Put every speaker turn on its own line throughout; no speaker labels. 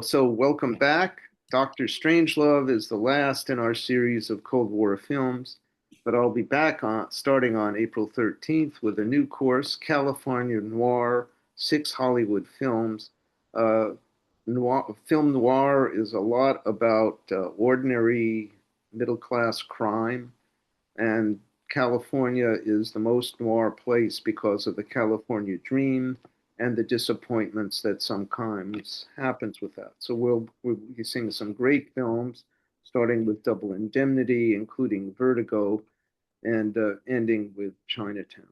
So welcome back. Dr. Strangelove is the last in our series of Cold War films, but I'll be back starting on April 13th with a new course, California Noir, 6 Hollywood films. Film noir is a lot about ordinary middle-class crime, and California is the most noir place because of the California dream and the disappointments that sometimes happens with that. So we'll be seeing some great films, starting with Double Indemnity, including Vertigo, and ending with Chinatown.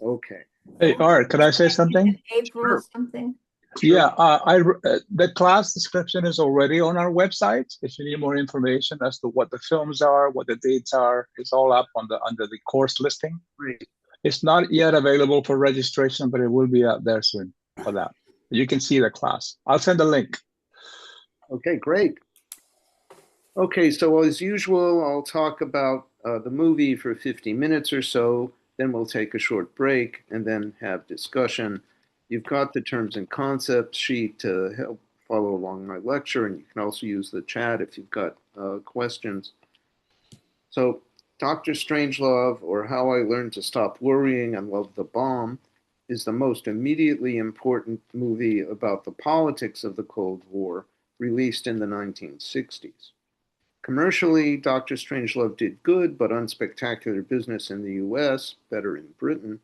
Okay.
Hey, Art, could I say something?
April
Sure.
something.
Yeah, the class description is already on our website. If you need more information as to what the films are, what the dates are, it's all up on under the course listing.
Great.
It's not yet available for registration, but it will be out there soon for that. You can see the class. I'll send a link.
Okay, great. Okay, so as usual, I'll talk about the movie for 50 minutes or so, then we'll take a short break and then have discussion. You've got the terms and concepts sheet to help follow along my lecture, and you can also use the chat if you've got questions. So, Dr. Strangelove, or How I Learned to Stop Worrying and Love the Bomb, is the most immediately important movie about the politics of the Cold War, released in the 1960s. Commercially, Dr. Strangelove did good but unspectacular business in the US, better in Britain,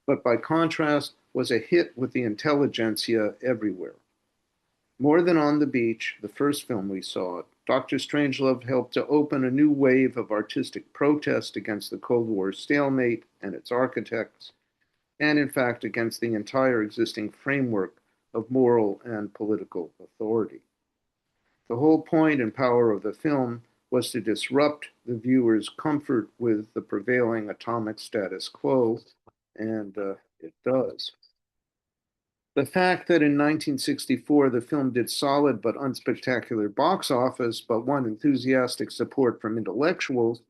but by contrast was a hit with the intelligentsia everywhere. More than On the Beach, the first film we saw, Dr. Strangelove helped to open a new wave of artistic protest against the Cold War stalemate and its architects, and in fact against the entire existing framework of moral and political authority. The whole point and power of the film was to disrupt the viewer's comfort with the prevailing atomic status quo, and it does. The fact that in 1964 the film did solid but unspectacular box office, but won enthusiastic support from intellectuals,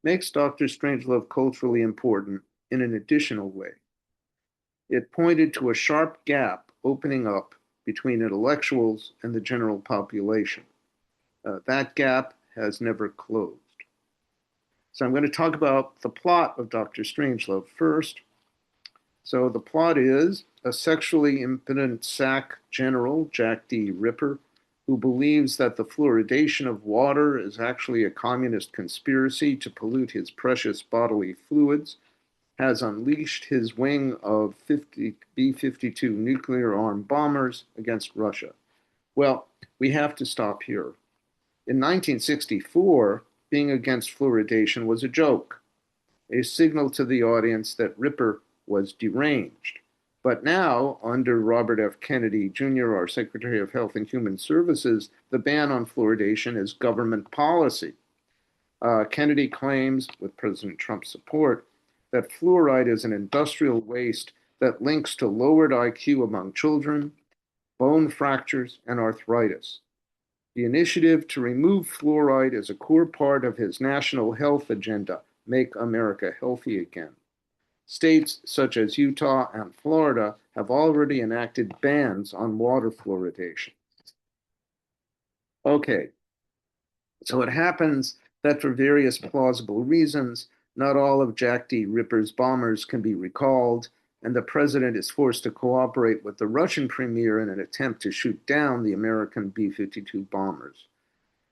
makes Dr. Strangelove culturally important in an additional way. It pointed to a sharp gap opening up between intellectuals and the general population. That gap has never closed. So I'm going to talk about the plot of Dr. Strangelove first. So the plot is a sexually impotent SAC general, Jack D. Ripper, who believes that the fluoridation of water is actually a communist conspiracy to pollute his precious bodily fluids, has unleashed his wing of B-52 nuclear-armed bombers against Russia. Well, we have to stop here. In 1964, being against fluoridation was a joke, a signal to the audience that Ripper was deranged. But now, under Robert F. Kennedy Jr., our Secretary of Health and Human Services, the ban on fluoridation is government policy. Kennedy claims, with President Trump's support, that fluoride is an industrial waste that links to lowered IQ among children, bone fractures, and arthritis. The initiative to remove fluoride is a core part of his national health agenda, Make America Healthy Again. States such as Utah and Florida have already enacted bans on water fluoridation. Okay, so it happens that for various plausible reasons, not all of Jack D. Ripper's bombers can be recalled, and the president is forced to cooperate with the Russian premier in an attempt to shoot down the American B-52 bombers.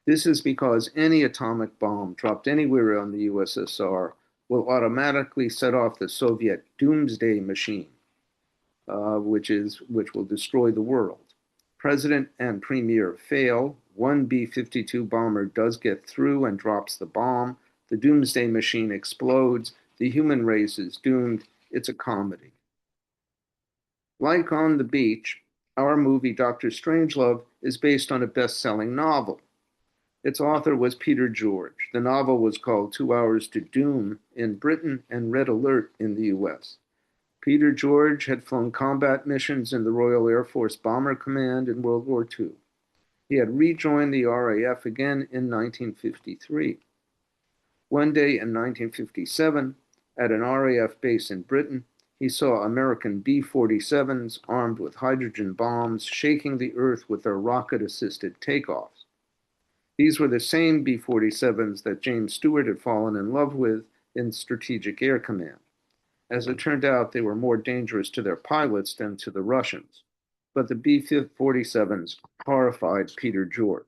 This is because any atomic bomb dropped anywhere on the USSR will automatically set off the Soviet doomsday machine, which will destroy the world. President and premier fail. One B-52 bomber does get through and drops the bomb. The doomsday machine explodes. The human race is doomed. It's a comedy. Like On the Beach, our movie Dr. Strangelove is based on a best-selling novel. Its author was Peter George. The novel was called 2 Hours to Doom in Britain and Red Alert in the US. Peter George had flown combat missions in the Royal Air Force Bomber Command in World War II. He had rejoined the RAF again in 1953. One day in 1957, at an RAF base in Britain, he saw American B-47s armed with hydrogen bombs shaking the Earth with their rocket-assisted takeoffs. These were the same B-47s that James Stewart had fallen in love with in Strategic Air Command. As it turned out, they were more dangerous to their pilots than to the Russians. But the B-47s horrified Peter George.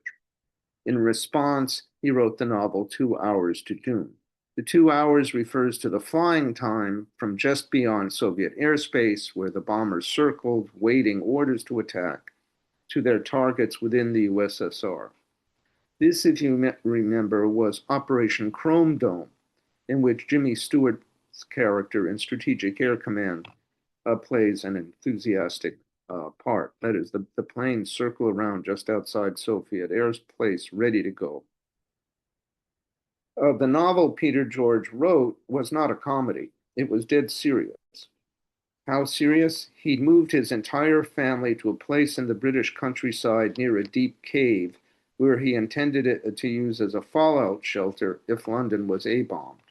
In response, he wrote the novel 2 Hours to Doom. The 2 hours refers to the flying time from just beyond Soviet airspace, where the bombers circled, waiting orders to attack, to their targets within the USSR. This, if you remember, was Operation Chrome Dome, in which Jimmy Stewart's character in Strategic Air Command plays an enthusiastic part. That is, the planes circle around just outside Soviet airspace, ready to go. The novel Peter George wrote was not a comedy. It was dead serious. How serious? He'd moved his entire family to a place in the British countryside near a deep cave where he intended it to use as a fallout shelter if London was A-bombed.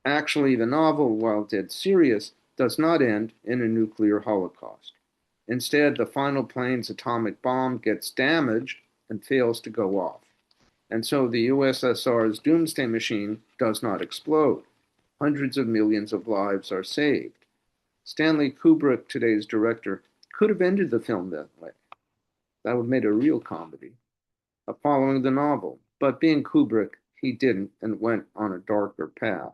Actually, the novel, while dead serious, does not end in a nuclear holocaust. Instead, the final plane's atomic bomb gets damaged and fails to go off. And so the USSR's doomsday machine does not explode. Hundreds of millions of lives are saved. Stanley Kubrick, today's director, could have ended the film that way. That would have made a real comedy, following the novel. But being Kubrick, he didn't and went on a darker path.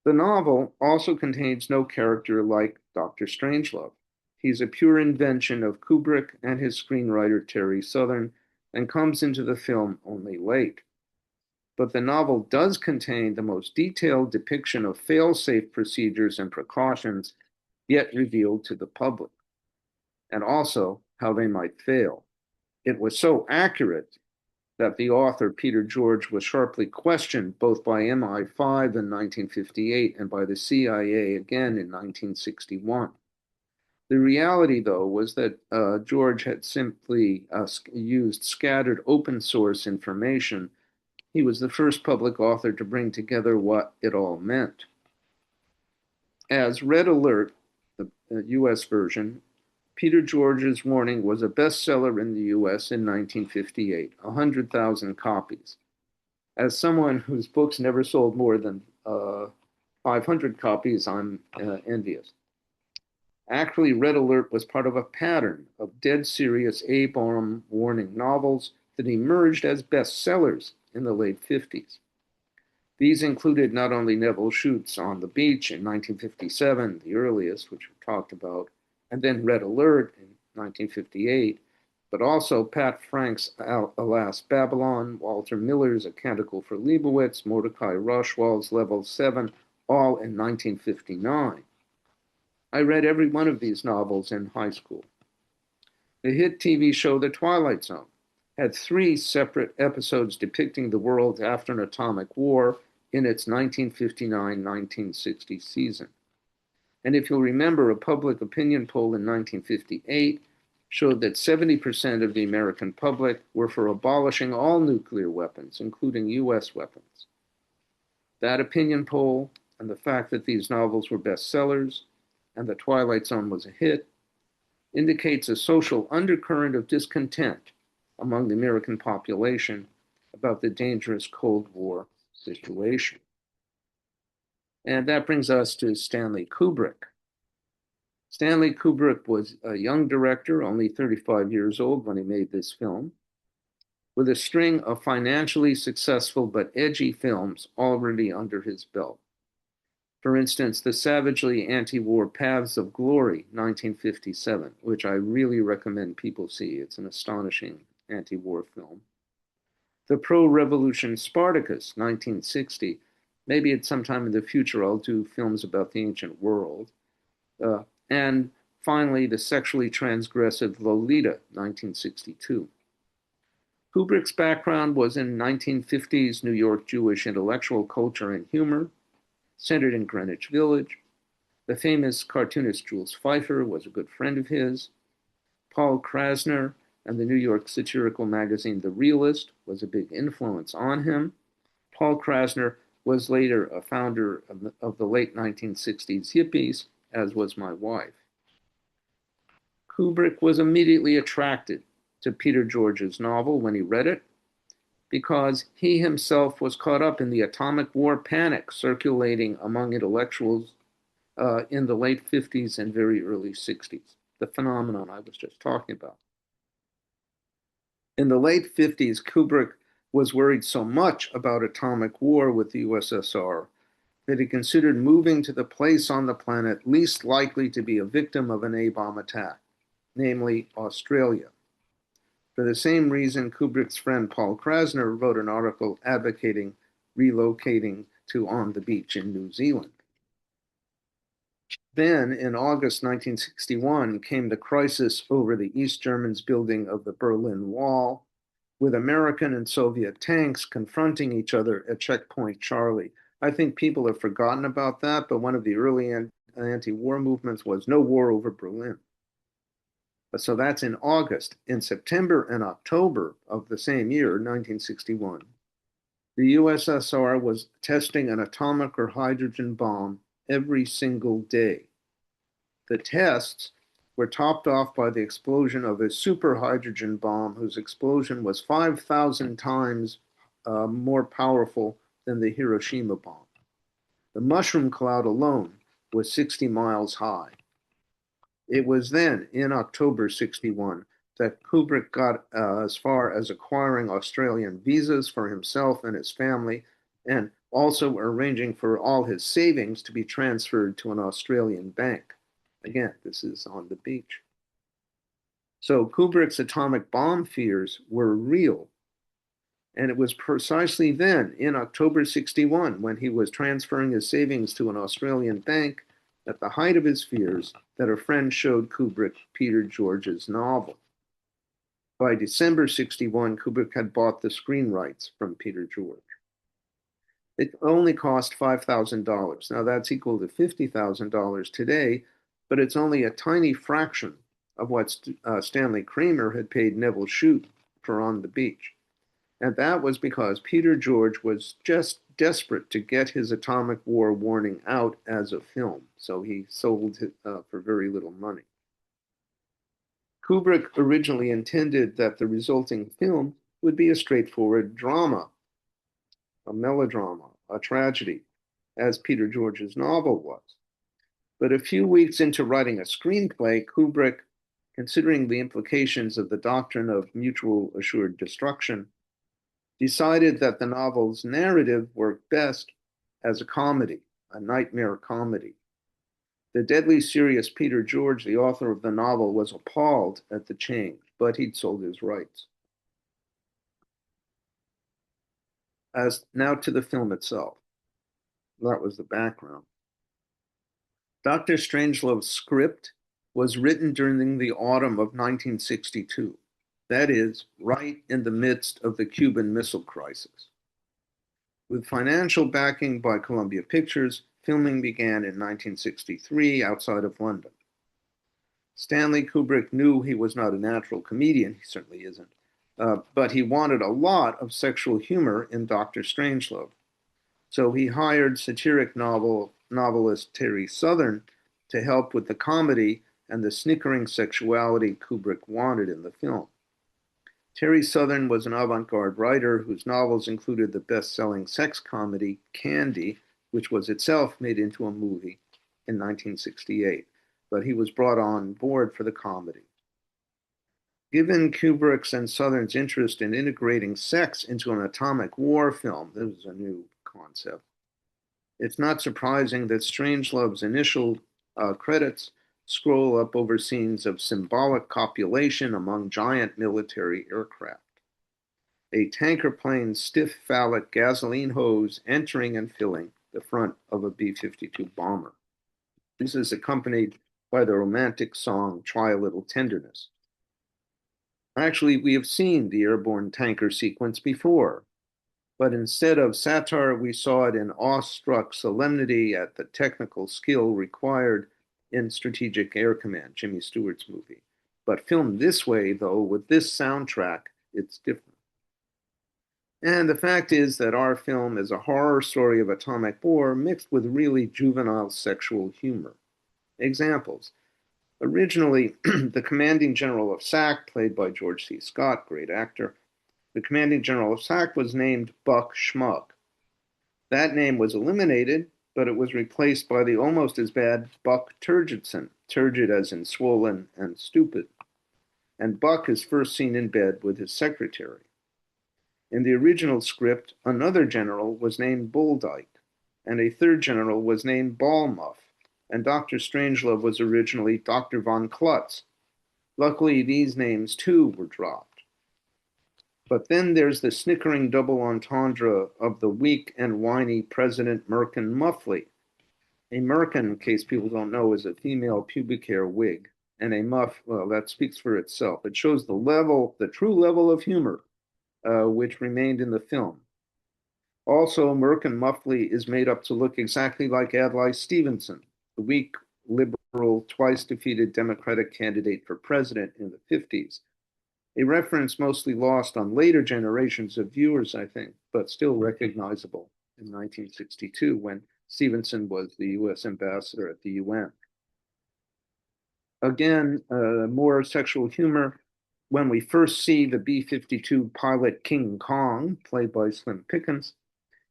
The novel also contains no character like Dr. Strangelove. He's a pure invention of Kubrick and his screenwriter Terry Southern, and comes into the film only late. But the novel does contain the most detailed depiction of fail-safe procedures and precautions yet revealed to the public, and also how they might fail. It was so accurate that the author, Peter George, was sharply questioned both by MI5 in 1958 and by the CIA again in 1961. The reality, though, was that George had simply used scattered open source information. He was the first public author to bring together what it all meant. As Red Alert, the US version, Peter George's warning was a bestseller in the US in 1958, 100,000 copies. As someone whose books never sold more than 500 copies, I'm envious. Actually, Red Alert was part of a pattern of dead serious A-bomb warning novels that emerged as bestsellers in the late 50s. These included not only Nevil Shute's On the Beach in 1957, the earliest, which we talked about, and then Red Alert in 1958, but also Pat Frank's Alas, Babylon, Walter Miller's A Canticle for Leibowitz, Mordecai Rushwell's Level 7, all in 1959. I read every one of these novels in high school. The hit TV show The Twilight Zone had 3 separate episodes depicting the world after an atomic war in its 1959-1960 season. And if you'll remember, a public opinion poll in 1958 showed that 70% of the American public were for abolishing all nuclear weapons, including US weapons. That opinion poll and the fact that these novels were bestsellers and The Twilight Zone was a hit indicates a social undercurrent of discontent among the American population about the dangerous Cold War situation. And that brings us to Stanley Kubrick. Stanley Kubrick was a young director, only 35 years old when he made this film, with a string of financially successful but edgy films already under his belt. For instance, the savagely anti-war Paths of Glory, 1957, which I really recommend people see. It's an astonishing anti-war film. The pro-revolution Spartacus, 1960. Maybe at some time in the future I'll do films about the ancient world. And finally, the sexually transgressive Lolita, 1962. Kubrick's background was in 1950s New York Jewish intellectual culture and humor, centered in Greenwich Village. The famous cartoonist Jules Feiffer was a good friend of his. Paul Krasner and the New York satirical magazine The Realist was a big influence on him. Paul Krasner was later a founder of the late 1960s hippies, as was my wife. Kubrick was immediately attracted to Peter George's novel when he read it, because he himself was caught up in the atomic war panic circulating among intellectuals in the late 50s and very early 60s, the phenomenon I was just talking about. In the late 50s, Kubrick was worried so much about atomic war with the USSR that he considered moving to the place on the planet least likely to be a victim of an A-bomb attack, namely Australia. For the same reason, Kubrick's friend Paul Krasner wrote an article advocating relocating to On the Beach in New Zealand. Then, in August 1961, came the crisis over the East Germans' building of the Berlin Wall, with American and Soviet tanks confronting each other at Checkpoint Charlie. I think people have forgotten about that, but one of the early anti-war movements was no war over Berlin. So that's in August. In September and October of the same year, 1961, the USSR was testing an atomic or hydrogen bomb every single day. The tests were topped off by the explosion of a super hydrogen bomb whose explosion was 5,000 times more powerful than the Hiroshima bomb. The mushroom cloud alone was 60 miles high. It was then, in October 61, that Kubrick got as far as acquiring Australian visas for himself and his family, and also arranging for all his savings to be transferred to an Australian bank. Again, this is on the beach. So Kubrick's atomic bomb fears were real. And it was precisely then, in October 61, when he was transferring his savings to an Australian bank, at the height of his fears, that a friend showed Kubrick Peter George's novel. By December 61, Kubrick had bought the screen rights from Peter George. It only cost $5,000. Now that's equal to $50,000 today, but it's only a tiny fraction of what Stanley Kramer had paid Neville Shute for On the Beach. And that was because Peter George was just desperate to get his atomic war warning out as a film, so he sold it for very little money. Kubrick originally intended that the resulting film would be a straightforward drama, a melodrama, a tragedy, as Peter George's novel was. But a few weeks into writing a screenplay, Kubrick, considering the implications of the doctrine of mutual assured destruction, decided that the novel's narrative worked best as a comedy, a nightmare comedy. The deadly serious Peter George, the author of the novel, was appalled at the change, but he'd sold his rights. Now to the film itself. That was the background. Dr. Strangelove's script was written during the autumn of 1962. That is, right in the midst of the Cuban Missile Crisis. With financial backing by Columbia Pictures, filming began in 1963 outside of London. Stanley Kubrick knew he was not a natural comedian, he certainly isn't, but he wanted a lot of sexual humor in Dr. Strangelove. So he hired satiric novelist Terry Southern to help with the comedy and the snickering sexuality Kubrick wanted in the film. Terry Southern was an avant-garde writer whose novels included the best-selling sex comedy Candy, which was itself made into a movie in 1968, but he was brought on board for the comedy. Given Kubrick's and Southern's interest in integrating sex into an atomic war film, this was a new concept, it's not surprising that Strangelove's initial credits scroll up over scenes of symbolic copulation among giant military aircraft. A tanker plane's stiff phallic gasoline hose entering and filling the front of a B-52 bomber. This is accompanied by the romantic song Try a Little Tenderness. Actually, we have seen the airborne tanker sequence before, but instead of satire, we saw it in awestruck solemnity at the technical skill required in Strategic Air Command, Jimmy Stewart's movie. But filmed this way, though, with this soundtrack, it's different. And the fact is that our film is a horror story of atomic war mixed with really juvenile sexual humor. Examples. Originally, the commanding general of SAC, played by George C. Scott, great actor, the commanding general of SAC was named Buck Schmug. That name was eliminated, but it was replaced by the almost as bad Buck Turgidson, turgid as in swollen and stupid. And Buck is first seen in bed with his secretary. In the original script, another general was named Bulldyke, and a third general was named Ballmuff, and Dr. Strangelove was originally Dr. von Klutz. Luckily, these names too were dropped. But then there's the snickering double entendre of the weak and whiny President Merkin Muffley. A merkin, in case people don't know, is a female pubic hair wig, and a muff, well, that speaks for itself. It shows the true level of humor, which remained in the film. Also, Merkin Muffley is made up to look exactly like Adlai Stevenson, the weak, liberal, twice defeated Democratic candidate for president in the 50s. A reference mostly lost on later generations of viewers, I think, but still recognizable in 1962 when Stevenson was the US ambassador at the UN. Again, more sexual humor. When we first see the B-52 pilot King Kong, played by Slim Pickens,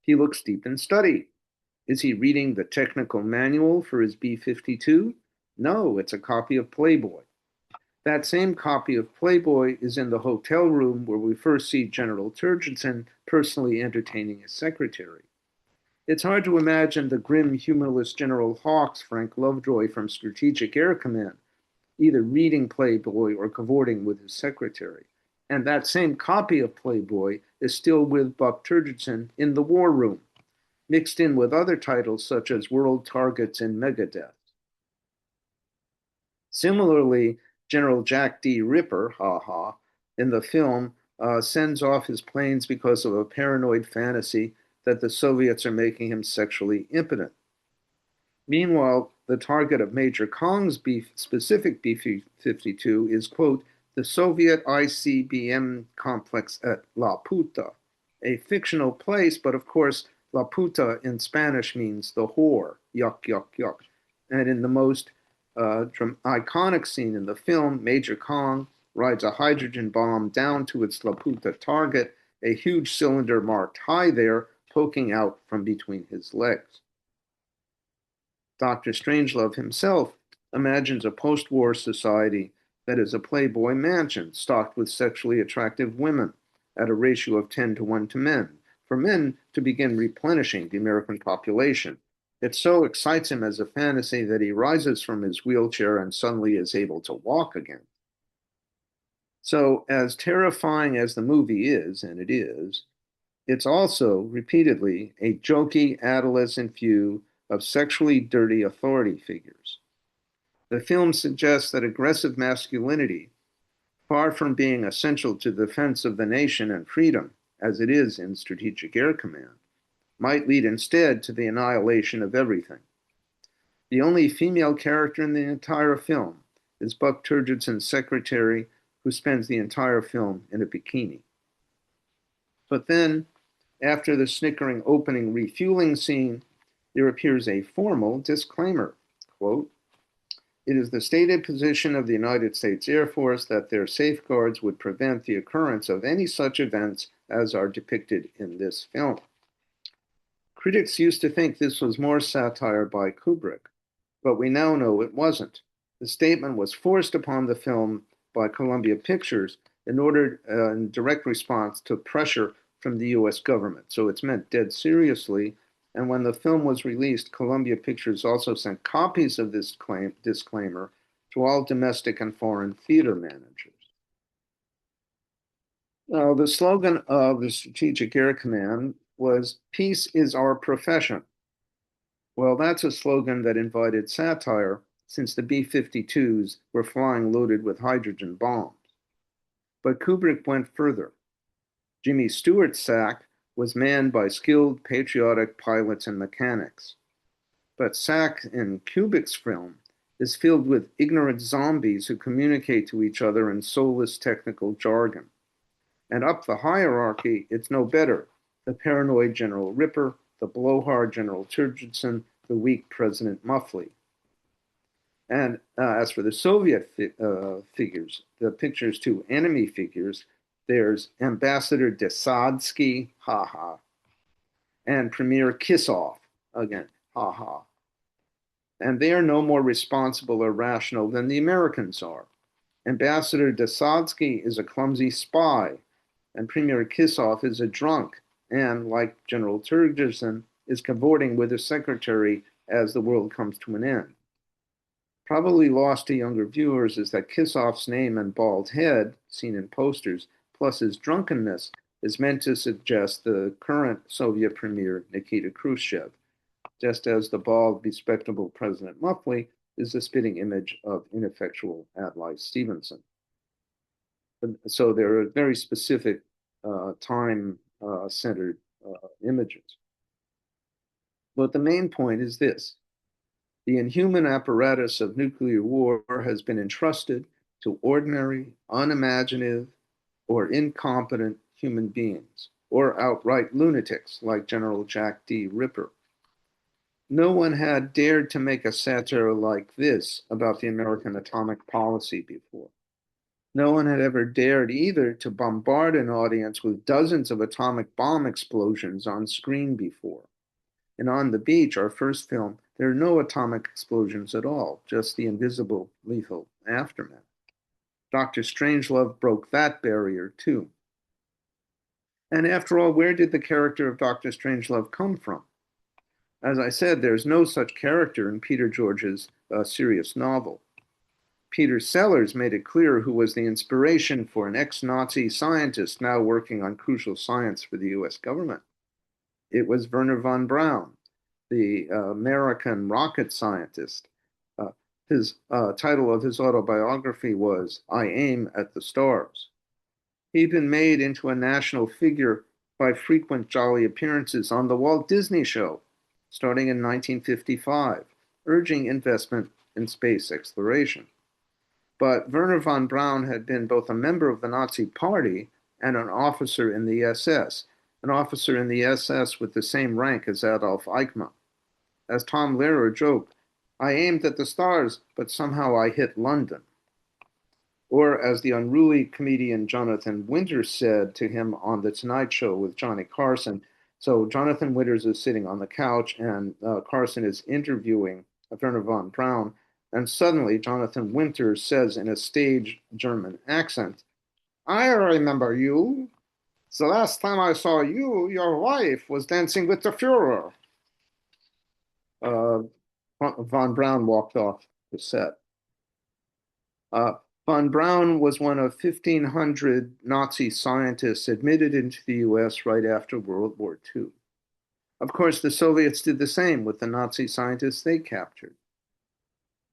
he looks deep in study. Is he reading the technical manual for his B-52? No, it's a copy of Playboy. That same copy of Playboy is in the hotel room where we first see General Turgidson personally entertaining his secretary. It's hard to imagine the grim, humorless General Hawks, Frank Lovejoy from Strategic Air Command, either reading Playboy or cavorting with his secretary. And that same copy of Playboy is still with Buck Turgidson in the war room, mixed in with other titles such as World Targets and Megadeth. Similarly, General Jack D. Ripper, haha, in the film sends off his planes because of a paranoid fantasy that the Soviets are making him sexually impotent. Meanwhile, the target of Major Kong's specific B-52 is, quote, the Soviet ICBM complex at La Puta, a fictional place, but of course, La Puta in Spanish means the whore, yuck, yuck, yuck. And in the most iconic scene in the film, Major Kong rides a hydrogen bomb down to its La Puta target, a huge cylinder marked high there, poking out from between his legs. Dr. Strangelove himself imagines a post-war society that is a Playboy mansion stocked with sexually attractive women at a ratio of 10 to 1 to men, for men to begin replenishing the American population. It so excites him as a fantasy that he rises from his wheelchair and suddenly is able to walk again. So, as terrifying as the movie is, and it is, it's also, repeatedly, a jokey adolescent view of sexually dirty authority figures. The film suggests that aggressive masculinity, far from being essential to the defense of the nation and freedom, as it is in Strategic Air Command, might lead instead to the annihilation of everything. The only female character in the entire film is Buck Turgidson's secretary, who spends the entire film in a bikini. But then, after the snickering opening refueling scene, there appears a formal disclaimer, quote, it is the stated position of the United States Air Force that their safeguards would prevent the occurrence of any such events as are depicted in this film. Critics used to think this was more satire by Kubrick, but we now know it wasn't. The statement was forced upon the film by Columbia Pictures in direct response to pressure from the US government. So it's meant dead seriously. And when the film was released, Columbia Pictures also sent copies of this disclaimer to all domestic and foreign theater managers. Now, the slogan of the Strategic Air Command was, peace is our profession. Well, that's a slogan that invited satire since the B-52s were flying loaded with hydrogen bombs. But Kubrick went further. Jimmy Stewart's SAC was manned by skilled, patriotic pilots and mechanics. But SAC in Kubrick's film is filled with ignorant zombies who communicate to each other in soulless technical jargon. And up the hierarchy, it's no better. The paranoid General Ripper, the blowhard General Turgidson, the weak President Muffley. And as for the Soviet figures, the pictures to enemy figures, there's Ambassador Desadsky, ha, and Premier Kissoff, again, ha. And they are no more responsible or rational than the Americans are. Ambassador Desadsky is a clumsy spy, and Premier Kissoff is a drunk, and, like General Turgidson, is cavorting with his secretary as the world comes to an end. Probably lost to younger viewers is that Kissoff's name and bald head, seen in posters, plus his drunkenness, is meant to suggest the current Soviet premier Nikita Khrushchev, just as the bald, bespectacled President Muffley is the spitting image of ineffectual Adlai Stevenson. So there are very specific time-centered images. But the main point is this. The inhuman apparatus of nuclear war has been entrusted to ordinary, unimaginative, or incompetent human beings, or outright lunatics like General Jack D. Ripper. No one had dared to make a satire like this about the American atomic policy before. No one had ever dared either to bombard an audience with dozens of atomic bomb explosions on screen before. And On the Beach, our first film, there are no atomic explosions at all, just the invisible, lethal aftermath. Dr. Strangelove broke that barrier too. And after all, where did the character of Dr. Strangelove come from? As I said, there's no such character in Peter George's serious novel. Peter Sellers made it clear who was the inspiration for an ex-Nazi scientist now working on crucial science for the US government. It was Wernher von Braun, the American rocket scientist. His title of his autobiography was I Aim at the Stars. He'd been made into a national figure by frequent jolly appearances on the Walt Disney Show, starting in 1955, urging investment in space exploration. But Wernher von Braun had been both a member of the Nazi Party and an officer in the SS, an officer in the SS with the same rank as Adolf Eichmann. As Tom Lehrer joked, I aimed at the stars, but somehow I hit London. Or as the unruly comedian Jonathan Winters said to him on The Tonight Show with Johnny Carson. So Jonathan Winters is sitting on the couch and Carson is interviewing Wernher von Braun. And suddenly Jonathan Winters says in a stage German accent, I remember you. The last time I saw you, your wife was dancing with the Fuhrer. Von Braun walked off the set. Von Braun was one of 1,500 Nazi scientists admitted into the US right after World War II. Of course, the Soviets did the same with the Nazi scientists they captured.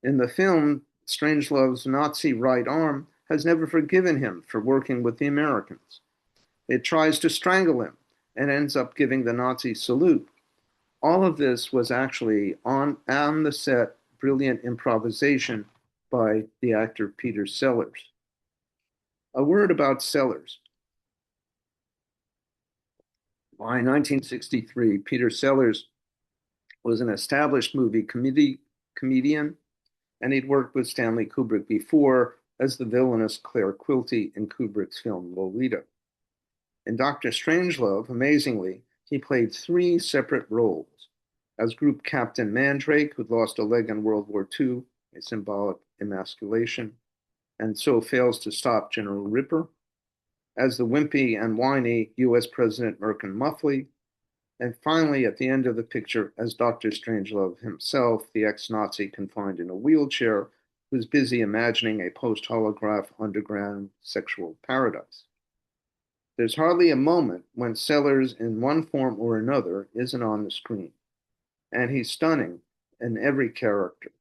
In the film, Strangelove's Nazi right arm has never forgiven him for working with the Americans. It tries to strangle him and ends up giving the Nazi salute. All of this was actually on the set, brilliant improvisation by the actor Peter Sellers. A word about Sellers. By 1963, Peter Sellers was an established movie comedian, and he'd worked with Stanley Kubrick before as the villainous Claire Quilty in Kubrick's film Lolita. In Dr. Strangelove, amazingly, he played 3 separate roles. As Group Captain Mandrake, who'd lost a leg in World War II, a symbolic emasculation, and so fails to stop General Ripper. As the wimpy and whiny US President Merkin Muffley. And finally, at the end of the picture, as Dr. Strangelove himself, the ex-Nazi confined in a wheelchair, who's busy imagining a post-holograph underground sexual paradise. There's hardly a moment when Sellers, in one form or another, isn't on the screen. And he's stunning in every character.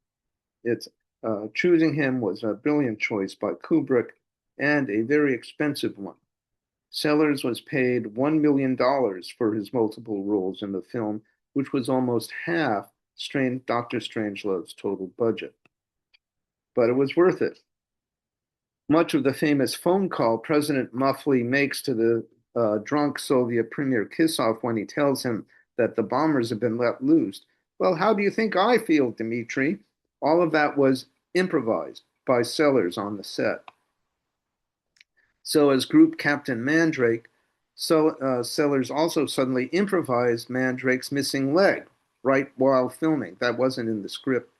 Choosing him was a brilliant choice by Kubrick and a very expensive one. Sellers was paid $1 million for his multiple roles in the film, which was almost half Dr. Strangelove's total budget. But it was worth it. Much of the famous phone call President Muffley makes to the drunk Soviet Premier Kisov when he tells him that the bombers have been let loose. Well, how do you think I feel, Dmitri? All of that was improvised by Sellers on the set. So, as Group Captain Mandrake, Sellers also suddenly improvised Mandrake's missing leg right while filming. That wasn't in the script.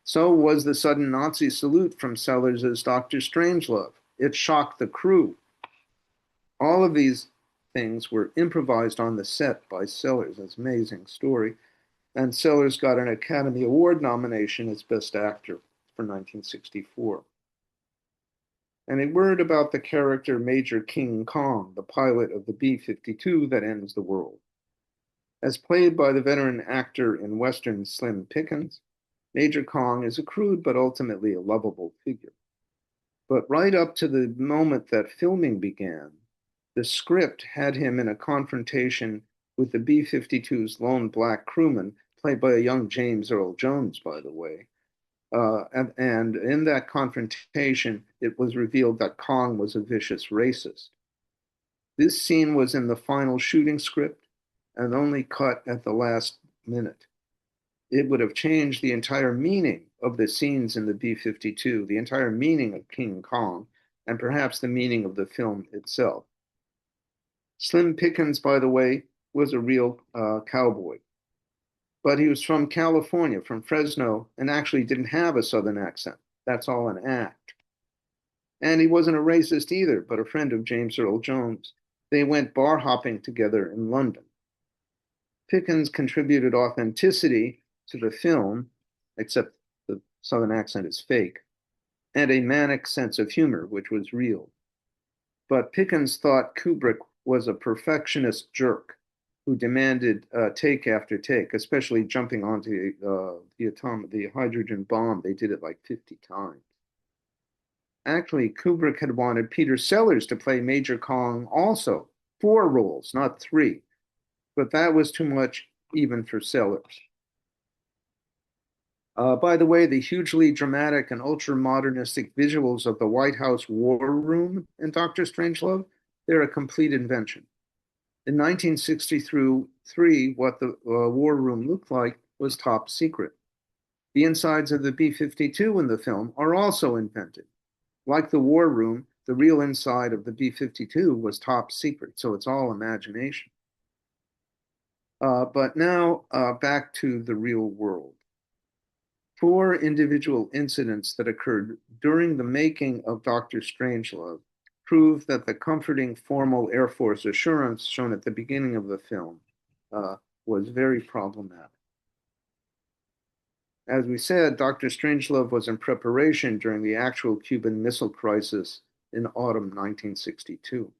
So was the sudden Nazi salute from Sellers as Dr. Strangelove. It shocked the crew. All of these things were improvised on the set by Sellers. That's an amazing story. And Sellers got an Academy Award nomination as Best Actor for 1964. And a word about the character Major King Kong, the pilot of the B-52 that ends the world. As played by the veteran actor in Western Slim Pickens, Major Kong is a crude but ultimately a lovable figure. But right up to the moment that filming began, the script had him in a confrontation with the B-52's lone black crewman, played by a young James Earl Jones, by the way. And in that confrontation, it was revealed that Kong was a vicious racist. This scene was in the final shooting script and only cut at the last minute. It would have changed the entire meaning of the scenes in the B-52, the entire meaning of King Kong, and perhaps the meaning of the film itself. Slim Pickens, by the way, was a real cowboy. But he was from California, from Fresno, and actually didn't have a Southern accent. That's all an act. And he wasn't a racist either, but a friend of James Earl Jones. They went bar hopping together in London. Pickens contributed authenticity to the film, except the Southern accent is fake, and a manic sense of humor, which was real. But Pickens thought Kubrick was a perfectionist jerk who demanded take after take, especially jumping onto the hydrogen bomb. They did it like 50 times. Actually, Kubrick had wanted Peter Sellers to play Major Kong also, 4 roles, not 3. But that was too much even for Sellers. By the way, the hugely dramatic and ultra-modernistic visuals of the White House War Room in Dr. Strangelove, they're a complete invention. In 1963, what the War Room looked like was top secret. The insides of the B-52 in the film are also invented. Like the War Room, the real inside of the B-52 was top secret, so it's all imagination. But now back to the real world. 4 individual incidents that occurred during the making of Dr. Strangelove prove that the comforting formal Air Force assurance shown at the beginning of the film was very problematic. As we said, Dr. Strangelove was in preparation during the actual Cuban Missile Crisis in autumn 1962.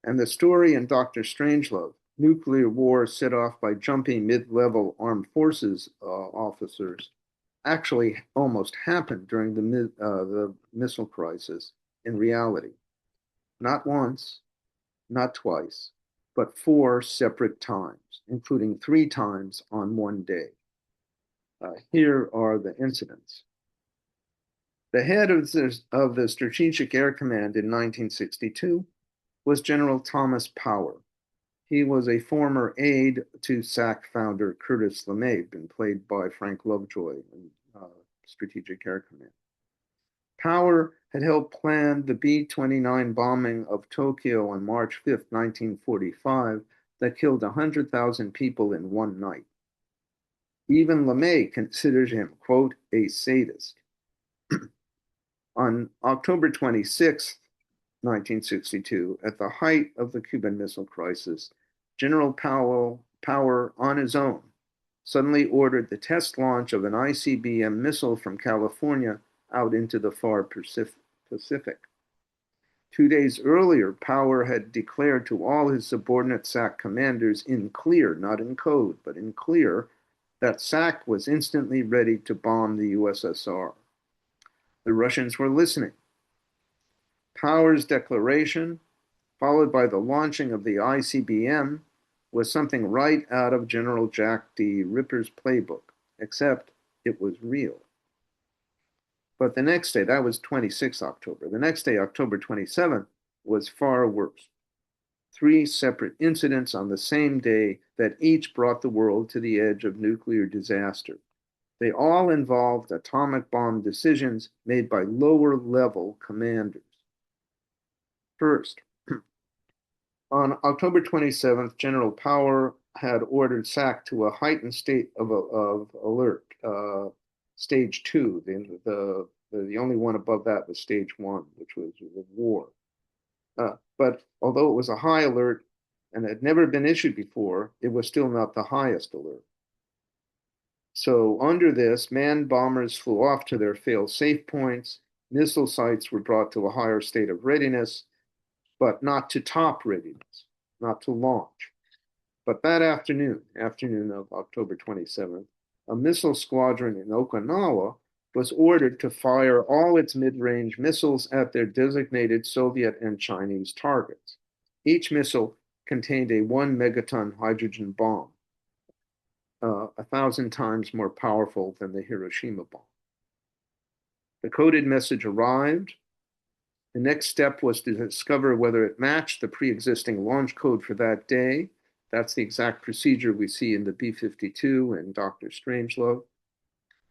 And the story in Dr. Strangelove, nuclear war set off by jumpy mid-level armed forces officers, actually almost happened during the missile crisis in reality. Not once, not twice, but 4 separate times, including 3 times on one day. Here are the incidents. The head of the Strategic Air Command in 1962 was General Thomas Power. He was a former aide to SAC founder Curtis LeMay, been played by Frank Lovejoy in Strategic Air Command. Power had helped plan the B-29 bombing of Tokyo on March 5, 1945, that killed 100,000 people in one night. Even LeMay considered him, quote, a sadist. On October 26, 1962, at the height of the Cuban Missile Crisis, General Power, on his own, suddenly ordered the test launch of an ICBM missile from California out into the far Pacific. 2 days earlier, Power had declared to all his subordinate SAC commanders in clear, not in code, but in clear, that SAC was instantly ready to bomb the USSR. The Russians were listening. Power's declaration, followed by the launching of the ICBM, was something right out of General Jack D. Ripper's playbook, except it was real. But the next day, that was 26 October. The next day, October 27th, was far worse. 3 separate incidents on the same day that each brought the world to the edge of nuclear disaster. They all involved atomic bomb decisions made by lower level commanders. First, on October 27th, General Power had ordered SAC to a heightened state of alert, stage 2. The only one above that was stage 1, which was the war. But although it was a high alert and had never been issued before, it was still not the highest alert. So under this, manned bombers flew off to their fail-safe points. Missile sites were brought to a higher state of readiness, but not to top readiness, not to launch. But that afternoon of October 27th, a missile squadron in Okinawa was ordered to fire all its mid-range missiles at their designated Soviet and Chinese targets. Each missile contained a 1 megaton hydrogen bomb, 1,000 times more powerful than the Hiroshima bomb. The coded message arrived. The next step was to discover whether it matched the pre-existing launch code for that day. That's the exact procedure we see in the B-52 and Dr. Strangelove.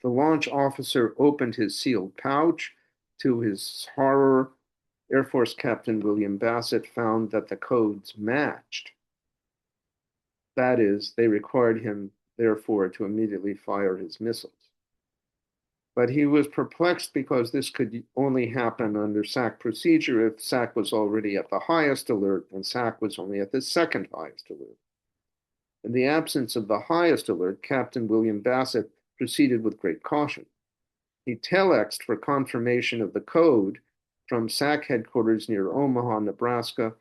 The launch officer opened his sealed pouch. To his horror, Air Force Captain William Bassett found that the codes matched. That is, they required him, therefore, to immediately fire his missiles. But he was perplexed because this could only happen under SAC procedure if SAC was already at the highest alert and SAC was only at the second highest alert. In the absence of the highest alert, Captain William Bassett proceeded with great caution. He telexed for confirmation of the code from SAC headquarters near Omaha, Nebraska,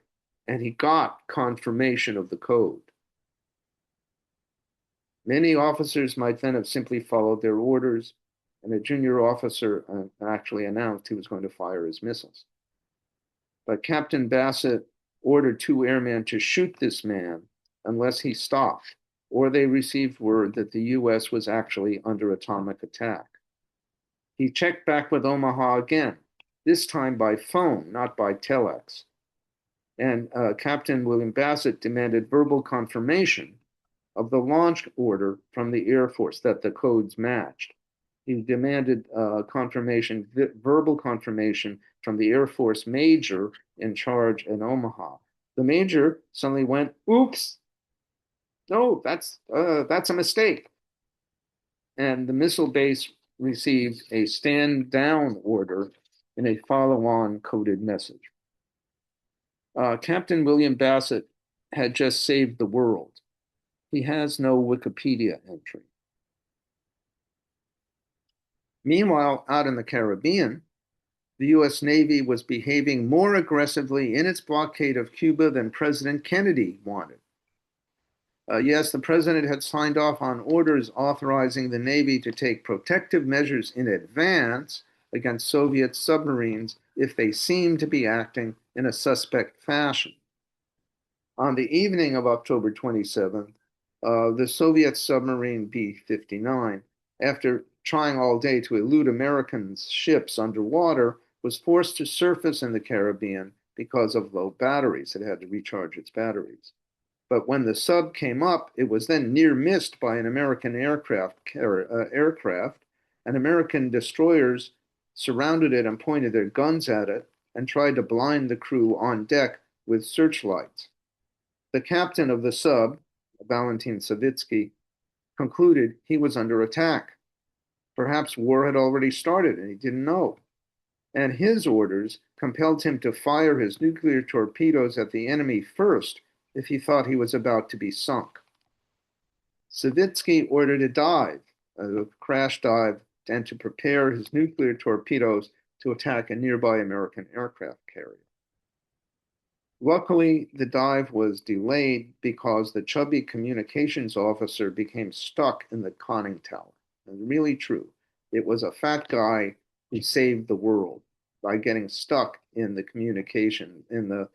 and he got confirmation of the code. Many officers might then have simply followed their orders, and a junior officer actually announced he was going to fire his missiles. But Captain Bassett ordered 2 airmen to shoot this man unless he stopped, or they received word that the U.S. was actually under atomic attack. He checked back with Omaha again, this time by phone, not by telex. And Captain William Bassett demanded verbal confirmation of the launch order from the Air Force that the codes matched. He demanded verbal confirmation from the Air Force major in charge in Omaha. The major suddenly went, "Oops, no, that's a mistake." And the missile base received a stand down order in a follow-on coded message. Captain William Bassett had just saved the world. He has no Wikipedia entry. Meanwhile, out in the Caribbean, the U.S. Navy was behaving more aggressively in its blockade of Cuba than President Kennedy wanted. Yes, the president had signed off on orders authorizing the Navy to take protective measures in advance against Soviet submarines if they seemed to be acting in a suspect fashion. On the evening of October 27th, the Soviet submarine B-59, after trying all day to elude American ships underwater, was forced to surface in the Caribbean because of low batteries. It had to recharge its batteries. But when the sub came up, it was then near missed by an American aircraft, and American destroyers surrounded it and pointed their guns at it and tried to blind the crew on deck with searchlights. The captain of the sub, Valentin Savitsky, concluded he was under attack. Perhaps war had already started and he didn't know. And his orders compelled him to fire his nuclear torpedoes at the enemy first if he thought he was about to be sunk. Savitsky ordered a crash dive, and to prepare his nuclear torpedoes to attack a nearby American aircraft carrier. Luckily, the dive was delayed because the chubby communications officer became stuck in the conning tower. And really true. It was a fat guy who saved the world by getting stuck in the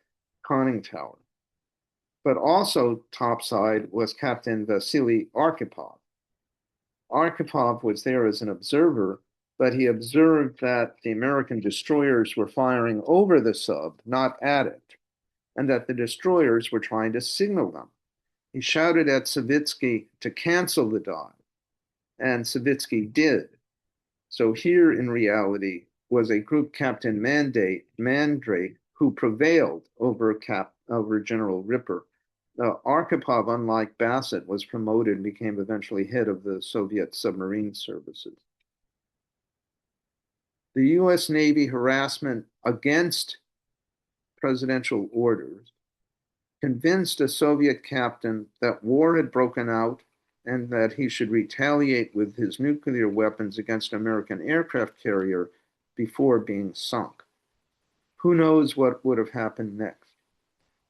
conning tower. But also topside was Captain Vasily Arkhipov. Arkhipov was there as an observer but he observed that the American destroyers were firing over the sub, not at it, and that the destroyers were trying to signal them. He shouted at Savitsky to cancel the dive, and Savitsky did. So here, in reality, was a group captain Mandrake who prevailed over General Ripper. Arkhipov, unlike Bassett, was promoted and became eventually head of the Soviet submarine services. The U.S. Navy harassment against presidential orders convinced a Soviet captain that war had broken out and that he should retaliate with his nuclear weapons against an American aircraft carrier before being sunk. Who knows what would have happened next?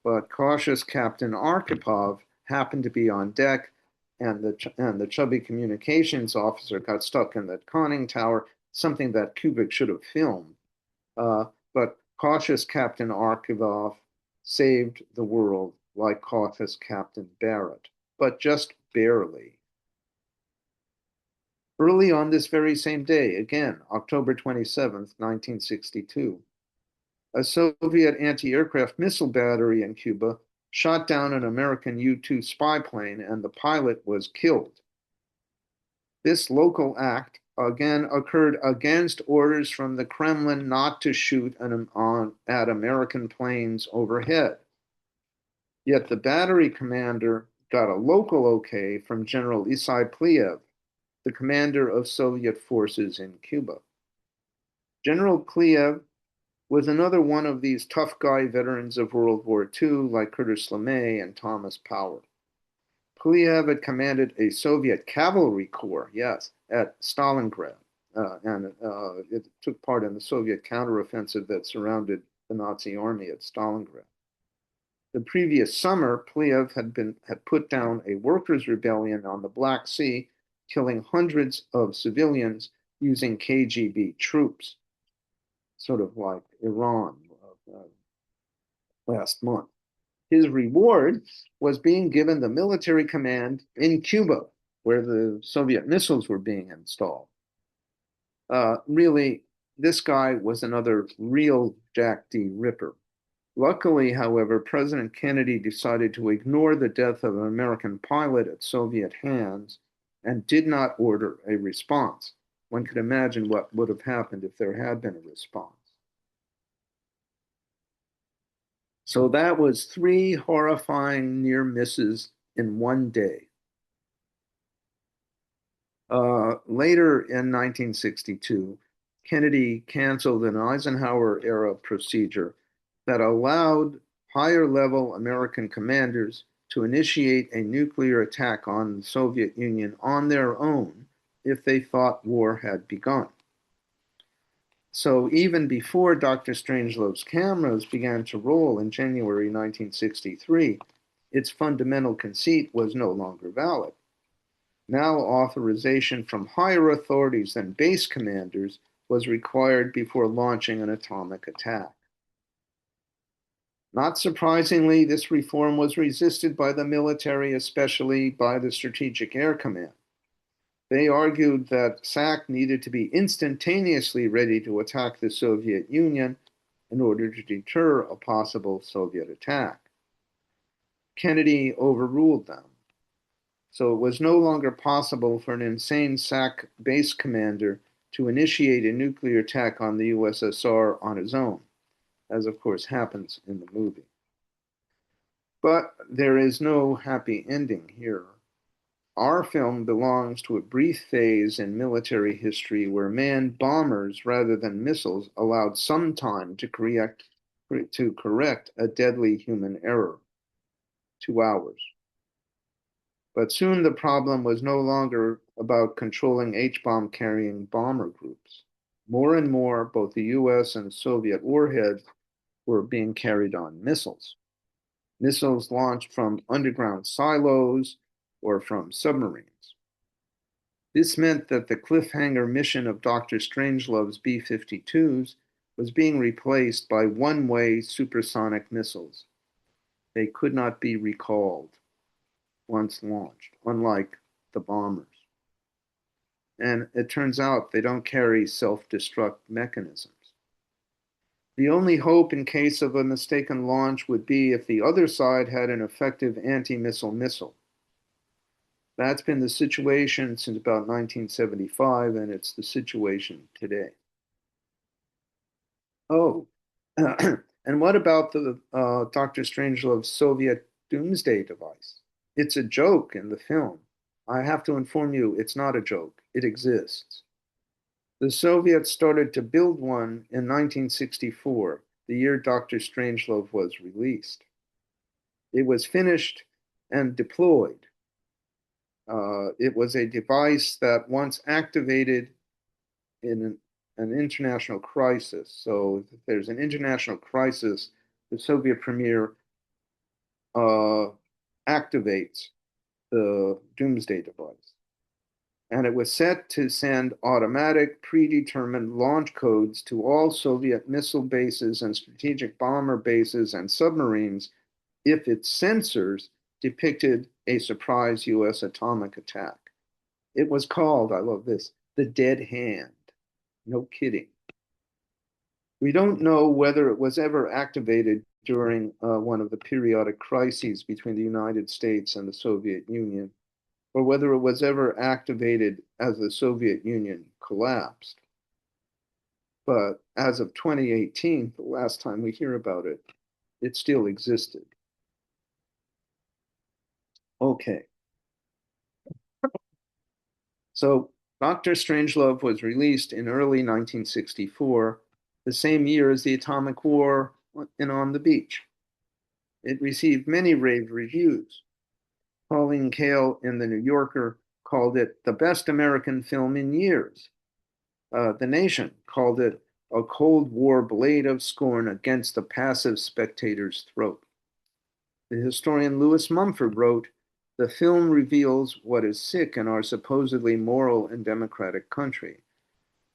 But cautious Captain Arkhipov happened to be on deck, and the chubby communications officer got stuck in the conning tower, something that Kubrick should have filmed. But cautious Captain Arkhipov saved the world like cautious Captain Barrett, but just barely. Early on this very same day, again, October 27th, 1962, a Soviet anti-aircraft missile battery in Cuba shot down an American U-2 spy plane, and the pilot was killed. This local act again occurred against orders from the Kremlin not to shoot at American planes overhead. Yet the battery commander got a local okay from General Isai Pliev, the commander of Soviet forces in Cuba. General Pliev was another one of these tough guy veterans of World War II, like Curtis LeMay and Thomas Power. Pliev had commanded a Soviet cavalry corps, yes, at Stalingrad, and it took part in the Soviet counteroffensive that surrounded the Nazi army at Stalingrad. The previous summer, Pliev had put down a workers' rebellion on the Black Sea, killing hundreds of civilians using KGB troops, sort of like Iran last month. His reward was being given the military command in Cuba, where the Soviet missiles were being installed. Really, this guy was another real Jack D. Ripper. Luckily, however, President Kennedy decided to ignore the death of an American pilot at Soviet hands and did not order a response. One could imagine what would have happened if there had been a response. So that was 3 horrifying near misses in one day. Later in 1962, Kennedy canceled an Eisenhower-era procedure that allowed higher-level American commanders to initiate a nuclear attack on the Soviet Union on their own if they thought war had begun. So even before Dr. Strangelove's cameras began to roll in January 1963, its fundamental conceit was no longer valid. Now authorization from higher authorities than base commanders was required before launching an atomic attack. Not surprisingly, this reform was resisted by the military, especially by the Strategic Air Command. They argued that SAC needed to be instantaneously ready to attack the Soviet Union in order to deter a possible Soviet attack. Kennedy overruled them. So it was no longer possible for an insane SAC base commander to initiate a nuclear attack on the USSR on his own, as of course happens in the movie. But there is no happy ending here. Our film belongs to a brief phase in military history where manned bombers rather than missiles allowed some time to correct a deadly human error. 2 hours. But soon the problem was no longer about controlling H-bomb carrying bomber groups. More and more, both the US and Soviet warheads were being carried on missiles. Missiles launched from underground silos or from submarines. This meant that the cliffhanger mission of Dr. Strangelove's B-52s was being replaced by one-way supersonic missiles. They could not be recalled once launched, unlike the bombers. and it turns out they don't carry self-destruct mechanisms. The only hope in case of a mistaken launch would be if the other side had an effective anti-missile missile. That's been the situation since about 1975, and it's the situation today. Oh, and what about the Dr. Strangelove's Soviet doomsday device? It's a joke in the film. I have to inform you, it's not a joke. It exists. The Soviets started to build one in 1964, the year Dr. Strangelove was released. It was finished and deployed. It was a device that once activated in an international crisis. So if there's an international crisis, the Soviet premier activates the doomsday device. And it was set to send automatic, predetermined launch codes to all Soviet missile bases and strategic bomber bases and submarines if its sensors depicted a surprise US atomic attack. It was called, I love this, the dead hand. No kidding. We don't know whether it was ever activated during one of the periodic crises between the United States and the Soviet Union, or whether it was ever activated as the Soviet Union collapsed. But as of 2018, the last time we hear about it, it still existed. Okay. So Dr. Strangelove was released in early 1964, the same year as the atomic war and On the Beach. It received many rave reviews. Pauline Kael in The New Yorker called it the best American film in years. The Nation called it a Cold War blade of scorn against the passive spectator's throat. The historian Lewis Mumford wrote, "The film reveals what is sick in our supposedly moral and democratic country.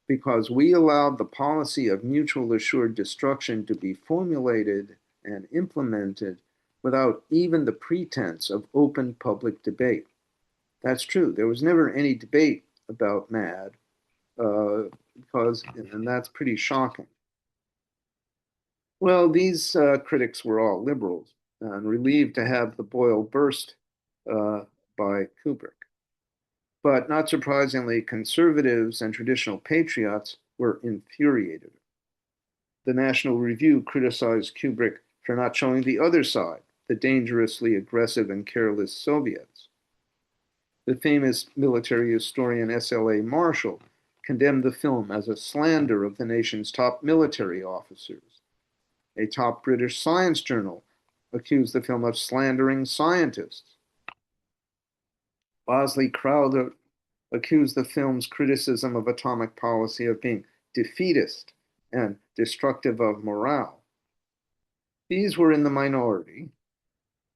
Because we allowed the policy of mutual assured destruction to be formulated and implemented without even the pretense of open public debate." That's true. There was never any debate about MAD, and that's pretty shocking. Well, these critics were all liberals and relieved to have the boil burst by Kubrick. But not surprisingly, conservatives and traditional patriots were infuriated. The National Review criticized Kubrick for not showing the other side, the dangerously aggressive and careless Soviets. The famous military historian S.L.A. Marshall condemned the film as a slander of the nation's top military officers. A top British science journal accused the film of slandering scientists. Bosley Crowther accused the film's criticism of atomic policy of being defeatist and destructive of morale. These were in the minority,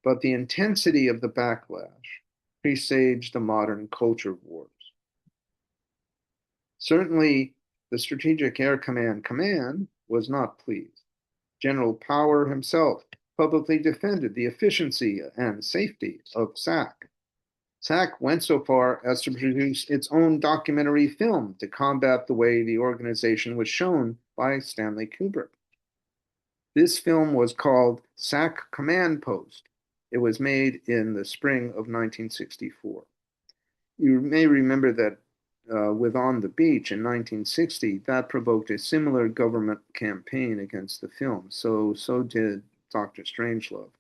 but the intensity of the backlash presaged the modern culture wars. Certainly, the Strategic Air Command was not pleased. General Power himself publicly defended the efficiency and safety of SAC. SAC went so far as to produce its own documentary film to combat the way the organization was shown by Stanley Kubrick. This film was called SAC Command Post. It was made in the spring of 1964. You may remember that with On the Beach in 1960, that provoked a similar government campaign against the film. So did Dr. Strangelove.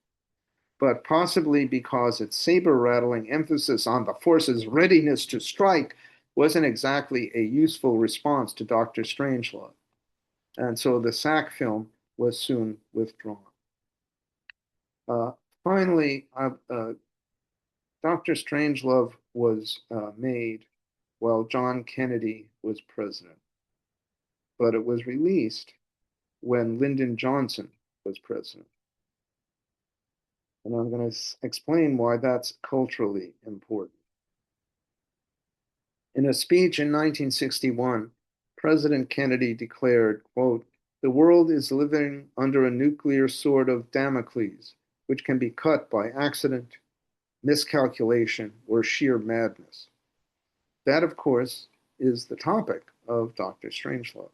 But possibly because its saber-rattling emphasis on the force's readiness to strike wasn't exactly a useful response to Dr. Strangelove. And so the SAC film was soon withdrawn. Finally, Dr. Strangelove was made while John Kennedy was president, but it was released when Lyndon Johnson was president. And I'm going to explain why that's culturally important. In a speech in 1961, President Kennedy declared, quote, "The world is living under a nuclear sword of Damocles, which can be cut by accident, miscalculation, or sheer madness." That, of course, is the topic of Dr. Strangelove.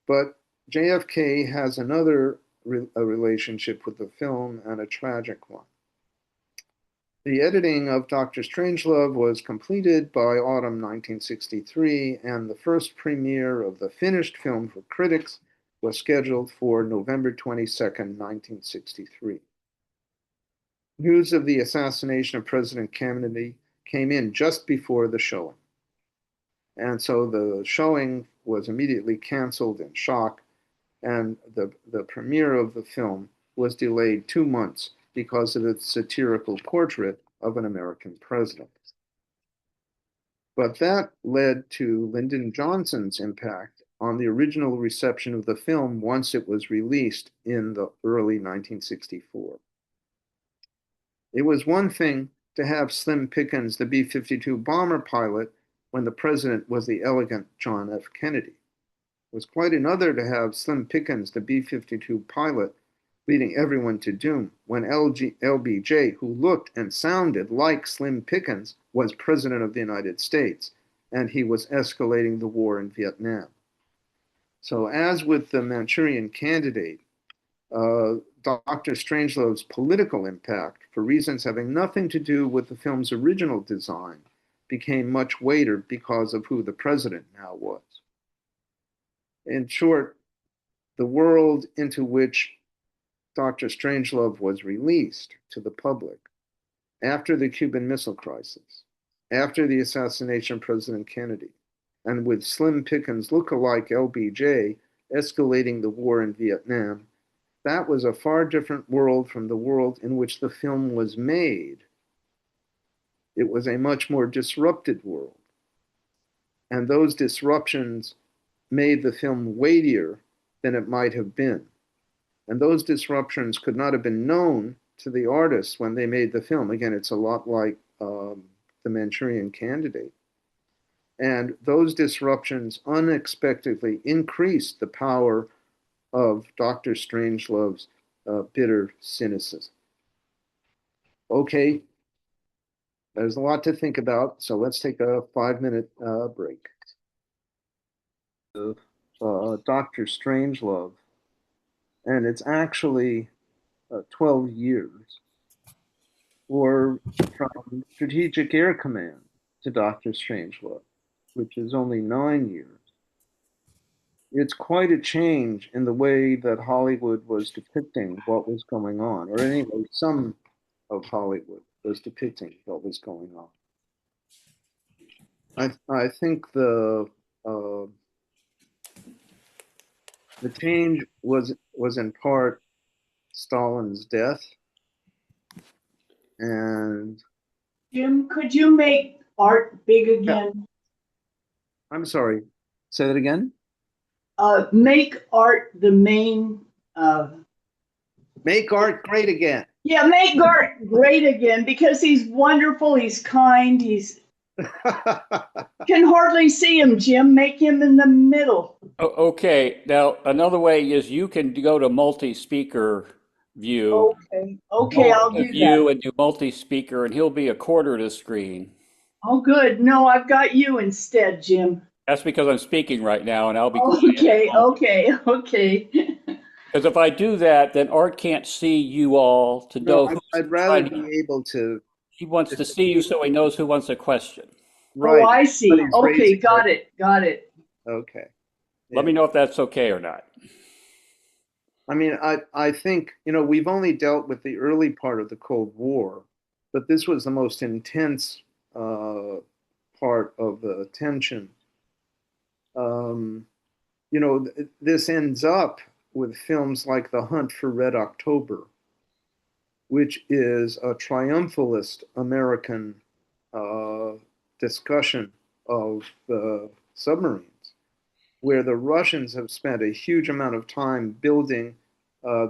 But JFK has another relationship with the film, and a tragic one. The editing of Dr. Strangelove was completed by autumn 1963, and the first premiere of the finished film for critics was scheduled for November 22nd, 1963. News of the assassination of President Kennedy came in just before the showing. And so the showing was immediately canceled in shock, and the premiere of the film was delayed 2 months because of its satirical portrait of an American president. But that led to Lyndon Johnson's impact on the original reception of the film once it was released in the early 1964. It was one thing to have Slim Pickens, the B-52 bomber pilot, when the president was the elegant John F. Kennedy. It was quite another to have Slim Pickens, the B-52 pilot, leading everyone to doom when LBJ, who looked and sounded like Slim Pickens, was president of the United States, and he was escalating the war in Vietnam. So as with the Manchurian Candidate, Dr. Strangelove's political impact, for reasons having nothing to do with the film's original design, became much weightier because of who the president now was. In short, the world into which Dr. Strangelove was released to the public after the Cuban Missile Crisis, after the assassination of President Kennedy, and with Slim Pickens look-alike LBJ escalating the war in Vietnam, that was a far different world from the world in which the film was made. It was a much more disrupted world. And those disruptions made the film weightier than it might have been. And those disruptions could not have been known to the artists when they made the film. Again, it's a lot like the Manchurian Candidate. And those disruptions unexpectedly increased the power of Dr. Strangelove's bitter cynicism. Okay, there's a lot to think about, so let's take a 5-minute break. Dr. Strangelove, and it's actually 12 years, or from Strategic Air Command to Dr. Strangelove, which is only 9 years. It's quite a change in the way that Hollywood was depicting what was going on, or anyway, some of Hollywood was depicting what was going on. I think the change was in part Stalin's death, and
Jim, could you make art big again?
I'm sorry, say that again.
Make art the main.
Make art great again.
Yeah, make art great again, because he's wonderful. He's kind. He's can hardly see him, Jim. Make him in the middle.
Okay, now another way is you can go to multi-speaker view.
Okay, I'll do
View
that.
and do multi-speaker, and he'll be a quarter to screen.
Oh, good. No, I've got you instead, Jim.
That's because I'm speaking right now, and I'll be quiet.
Okay.
Because if I do that, then Art can't see you all to know
No,
who's
I'd rather
trying to.
be able to.
He wants to see you so he knows who wants a question.
Right.
Oh, I see.
Somebody's
Okay,
raising
got
their-
it. Got it.
Okay.
Let me know if that's okay or not.
I mean, I think, we've only dealt with the early part of the Cold War, but this was the most intense part of the tension. This ends up with films like The Hunt for Red October, which is a triumphalist American discussion of the submarines, where the Russians have spent a huge amount of time building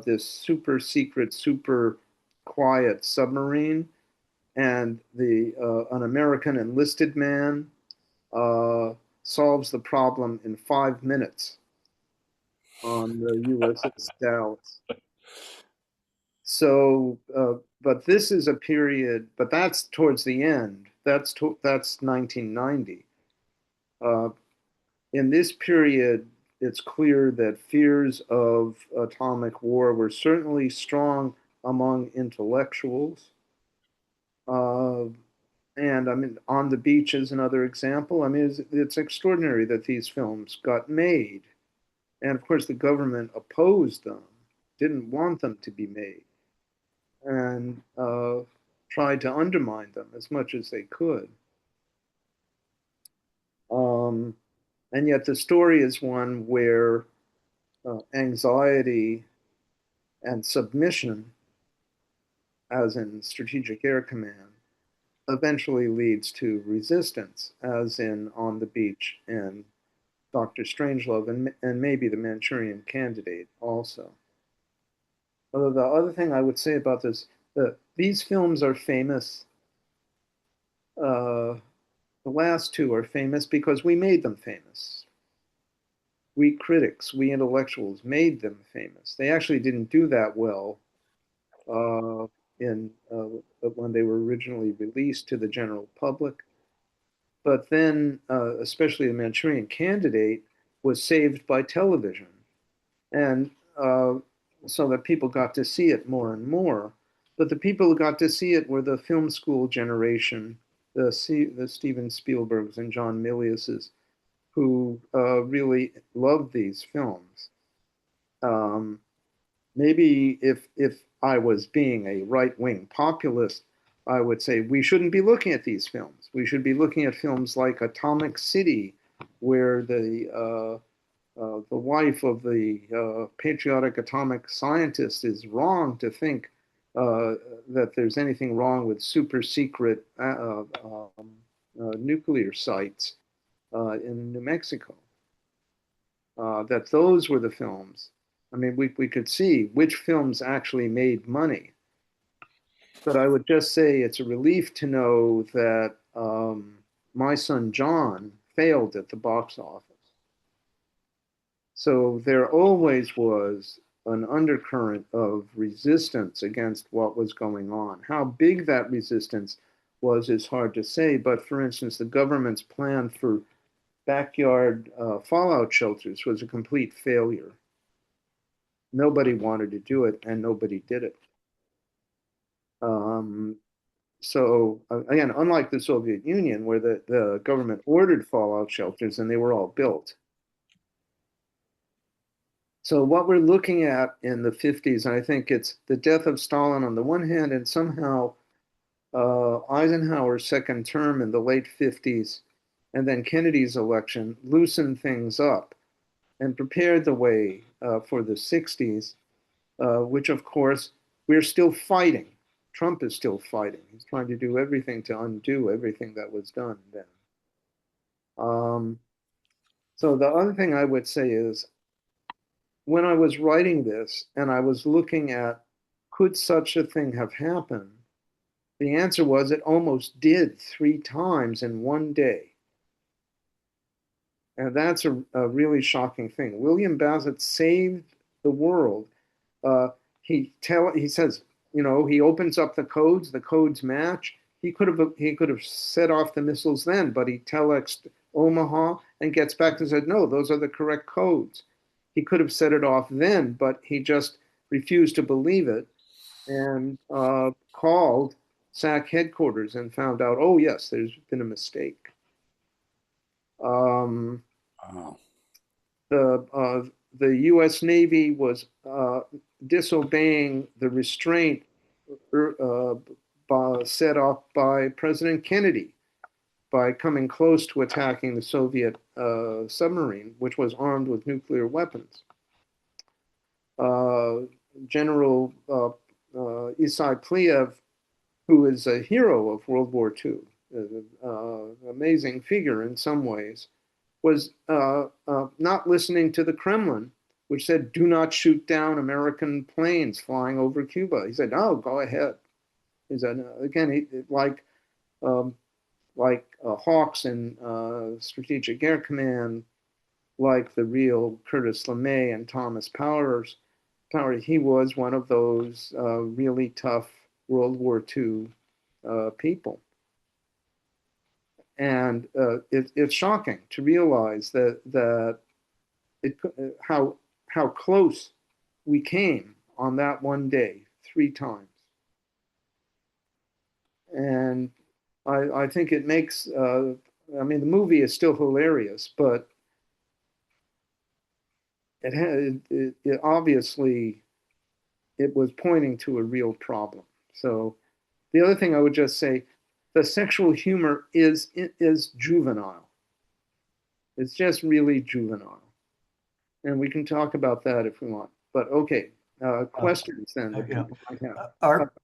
this super secret, super quiet submarine, and an American enlisted man solves the problem in 5 minutes on the USS Dallas. So, but this is a period, but that's towards the end. That's 1990. Uh, in this period, it's clear that fears of atomic war were certainly strong among intellectuals. Uh, and I mean, On the Beach is another example. I mean, it's extraordinary that these films got made. And of course, the government opposed them, didn't want them to be made, and tried to undermine them as much as they could. Um, and yet, the story is one where anxiety and submission, as in Strategic Air Command, eventually leads to resistance, as in On the Beach and Dr. Strangelove, and maybe the Manchurian Candidate also. Although the other thing I would say about this, these films are famous. The last two are famous because we made them famous. We critics, we intellectuals made them famous. They actually didn't do that well uh, when they were originally released to the general public. But then, especially the Manchurian Candidate was saved by television, and so that people got to see it more and more. But the people who got to see it were the film school generation, the Steven Spielbergs and John Miliuses, who really loved these films. Maybe if I was being a right-wing populist, I would say we shouldn't be looking at these films. We should be looking at films like Atomic City, where the wife of the patriotic atomic scientist is wrong to think that there's anything wrong with super secret nuclear sites in New Mexico. That those were the films. I mean, we could see which films actually made money. But I would just say it's a relief to know that My Son John failed at the box office. So there always was an undercurrent of resistance against what was going on. How big that resistance was is hard to say. But for instance, the government's plan for backyard fallout shelters was a complete failure. Nobody wanted to do it, and nobody did it. So again, unlike the Soviet Union, where the government ordered fallout shelters and they were all built. So what we're looking at in the 50s, I think it's the death of Stalin on the one hand, and somehow Eisenhower's second term in the late 50s, and then Kennedy's election loosened things up and prepared the way for the 60s, which of course we're still fighting. Trump is still fighting. He's trying to do everything to undo everything that was done then. So the other thing I would say is, when I was writing this and I was looking at, could such a thing have happened? The answer was it almost did 3 times in one day. And that's a really shocking thing. William Bassett saved the world. He says, you know, he opens up the codes match. He could have set off the missiles then, but he telexed Omaha and gets back and said, no, those are the correct codes. He could have set it off then, but he just refused to believe it and called SAC headquarters and found out, oh yes, there's been a mistake. Wow. The U.S. Navy was disobeying the restraint set off by President Kennedy by coming close to attacking the Soviet submarine, which was armed with nuclear weapons. General Isai Pliyev, who is a hero of World War II, amazing figure in some ways, was not listening to the Kremlin, which said, do not shoot down American planes flying over Cuba. He said, no, go ahead. He said, again, like Hawks in Strategic Air Command, like the real Curtis LeMay and Thomas Powers, he was one of those really tough World War II people. And it's shocking to realize that it, how close we came on that one day 3 times. And I think it makes, I mean, the movie is still hilarious, but it obviously it was pointing to a real problem. So the other thing I would just say, the sexual humor is juvenile. It's just really juvenile, and we can talk about that if we want. But okay, questions then.
Yeah.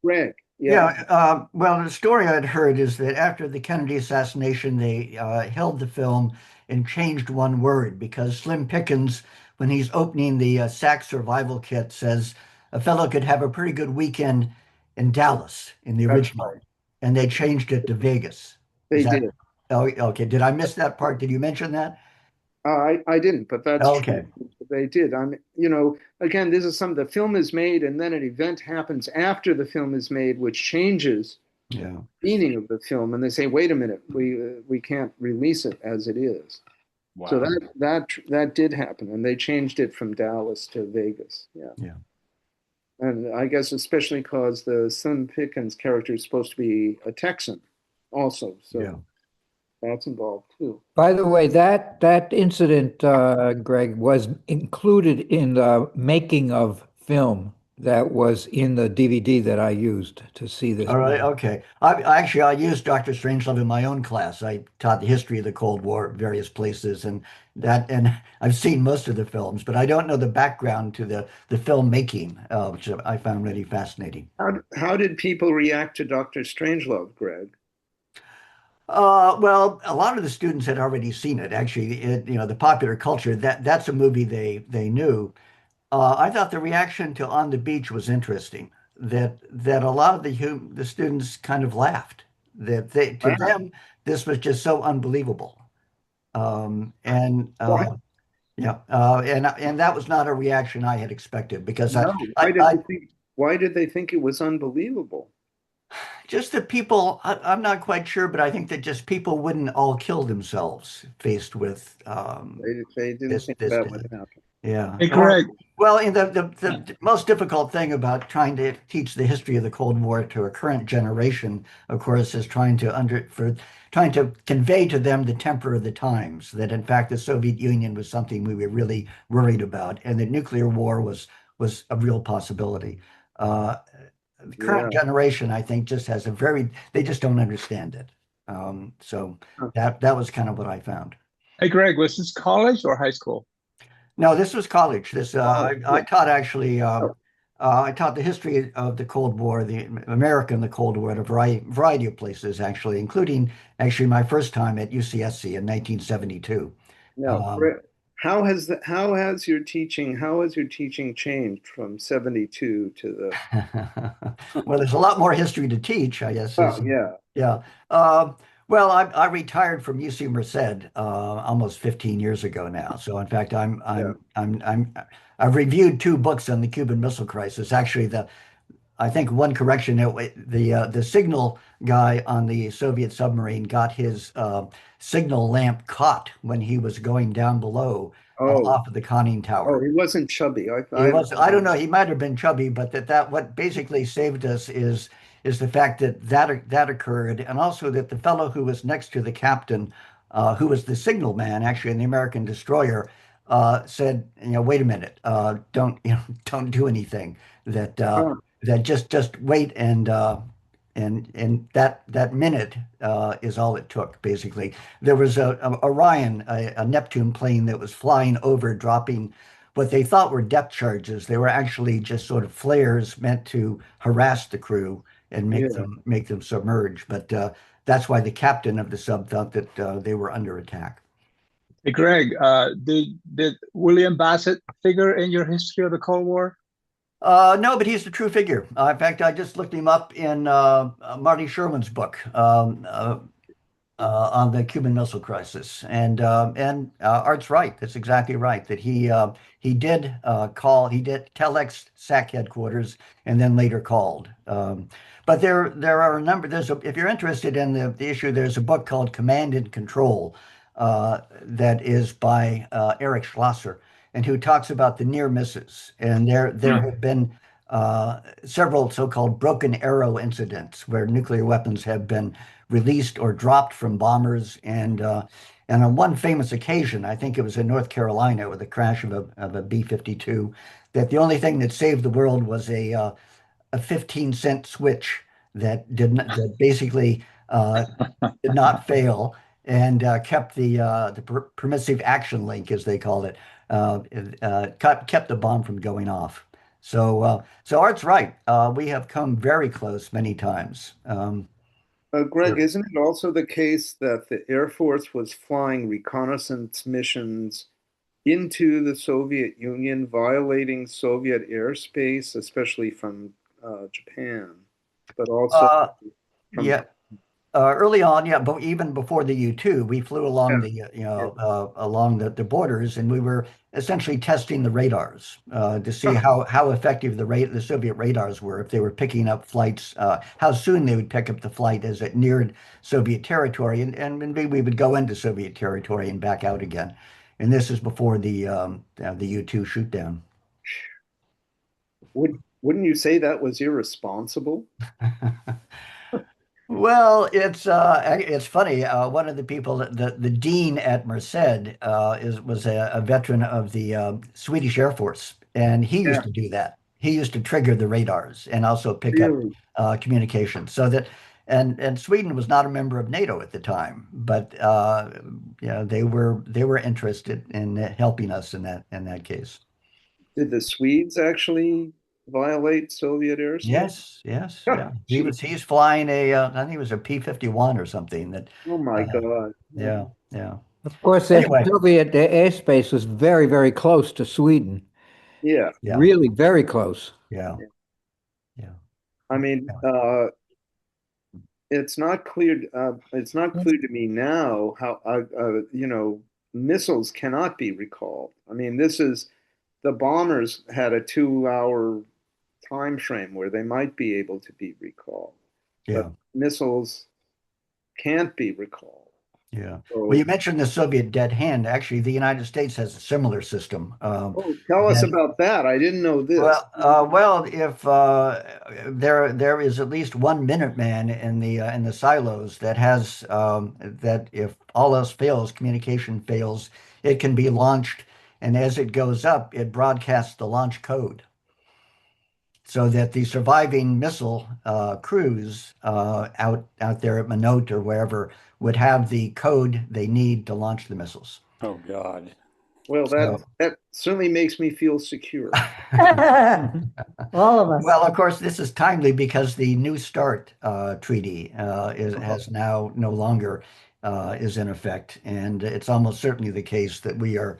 Greg.
Yeah. Well, the story I'd heard is that after the Kennedy assassination, they held the film and changed one word because Slim Pickens, when he's opening the SAC survival kit, says a fellow could have a pretty good weekend in Dallas in the
That's
original,
right.
and they changed it to Vegas.
They did.
Oh, okay. Did I miss that part? Did you mention that?
I didn't, but that's
Okay.
true. They did. Again, this is the film is made, and then an event happens after the film is made, which changes
Yeah.
the meaning of the film, and they say, "Wait a minute, we can't release it as it is."
Wow.
So that did happen, and they changed it from Dallas to Vegas. Yeah.
Yeah.
And I guess especially because the Slim Pickens character is supposed to be a Texan, also. So.
Yeah.
That's involved too.
By the way, that incident, Greg, was included in the making of film that was in the DVD that I used to see this.
All right,
movie.
okay. I used Dr. Strangelove in my own class. I taught the history of the Cold War at various places, and I've seen most of the films, but I don't know the background to the filmmaking, which I found really fascinating.
How did people react to Dr. Strangelove, Greg?
Well, a lot of the students had already seen it. Actually, the popular culture, that's a movie they knew. I thought the reaction to On the Beach was interesting. That a lot of the students kind of laughed. That to them this was just so unbelievable. And yeah, and that was not a reaction I had expected because
No. Why did they think it was unbelievable?
just that people, I'm not quite sure, but I think that just people wouldn't all kill themselves faced with
They didn't
this
think
this
that
death.
would happen.
Yeah.
Hey, Greg.
Well, in the most difficult thing about trying to teach the history of the Cold War to a current generation, of course, is trying to convey to them the temper of the times, that in fact the Soviet Union was something we were really worried about, and that nuclear war was a real possibility. The current generation, I think, just has they just don't understand it. So that was kind of what I found.
Hey, Greg, was this college or high school?
No, this was college. I taught actually. I taught the history of the Cold War, the the Cold War, at a variety of places, actually, including actually my first time at UCSC in 1972.
No, how has your teaching changed from 72 to the?
Well, there's a lot more history to teach, I guess.
Yeah.
Well, I retired from UC Merced almost 15 years ago now. So in fact, I've reviewed 2 books on the Cuban Missile Crisis. Actually, I think one correction, the signal guy on the Soviet submarine got his signal lamp caught when he was going down below off of the conning tower.
Oh, he wasn't chubby.
I don't know. He might have been chubby, but that what basically saved us is the fact that occurred, and also that the fellow who was next to the captain, who was the signal man actually in the American destroyer, said, wait a minute, don't do anything. That just wait, and that minute is all it took. Basically, there was a Orion, a Neptune plane that was flying over, dropping what they thought were depth charges. They were actually just sort of flares meant to harass the crew and make them submerge. But that's why the captain of the sub thought that they were under attack.
Hey, Greg, did William Bassett figure in your history of the Cold War?
No, but he's the true figure. In fact, I just looked him up in Marty Sherman's book. on the Cuban Missile Crisis, and Art's right. That's exactly right. That he did call. He did telex SAC headquarters, and then later called. But there are a number. If you're interested in the issue, there's a book called Command and Control that is by Eric Schlosser, and who talks about the near misses. And there have been several so-called broken arrow incidents where nuclear weapons have been released or dropped from bombers. And on one famous occasion, I think it was in North Carolina with the crash of a B-52, that the only thing that saved the world was a 15-cent switch that basically did not fail and kept the permissive action link, as they called it, kept the bomb from going off. So Art's right. We have come very close many times.
Greg, isn't it also the case that the Air Force was flying reconnaissance missions into the Soviet Union, violating Soviet airspace, especially from Japan, but also
Uh,
from
yeah, early on, yeah, but even before the U-2, we flew along
yeah.
along the borders, and we were essentially testing the radars to see how effective the Soviet radars were, if they were picking up flights, how soon they would pick up the flight as it neared Soviet territory, and maybe we would go into Soviet territory and back out again. And this is before the U-2 shoot down.
Wouldn't you say that was irresponsible?
Well, it's funny. One of the people, the dean at Merced, was a veteran of the Swedish Air Force, and he used
Yeah,
to do that. He used to trigger the radars and also pick up
really.
communication. And Sweden was not a member of NATO at the time, but yeah, they were interested in helping us in that case.
Did the Swedes actually violate Soviet airspace?
Yes, yes, yeah.
Gee,
He's flying I think it was a P-51 or something that.
oh my
Uh,
God.
yeah, yeah.
Of course, the
Anyway,
Soviet airspace was very, very close to Sweden.
Yeah.
yeah,
Really very close.
yeah, yeah.
I mean,
Yeah.
it's not clear. It's not clear to me now how missiles cannot be recalled. I mean, the bombers had a 2 hour time frame where they might be able to be recalled, but
Yeah.
missiles can't be recalled.
Yeah. Well,
So,
you mentioned the Soviet dead hand. Actually, the United States has a similar system.
oh, tell us
That
about that. I didn't know this.
well, if there is at least one Minuteman in the silos that has that if all else fails, communication fails, it can be launched, and as it goes up, it broadcasts the launch code, so that the surviving missile crews out there at Minot or wherever would have the code they need to launch the missiles.
Oh, God.
Well,
So,
that certainly makes me feel secure.
All of us.
well, of course, this is timely because the New START treaty has now no longer is in effect, and it's almost certainly the case that we're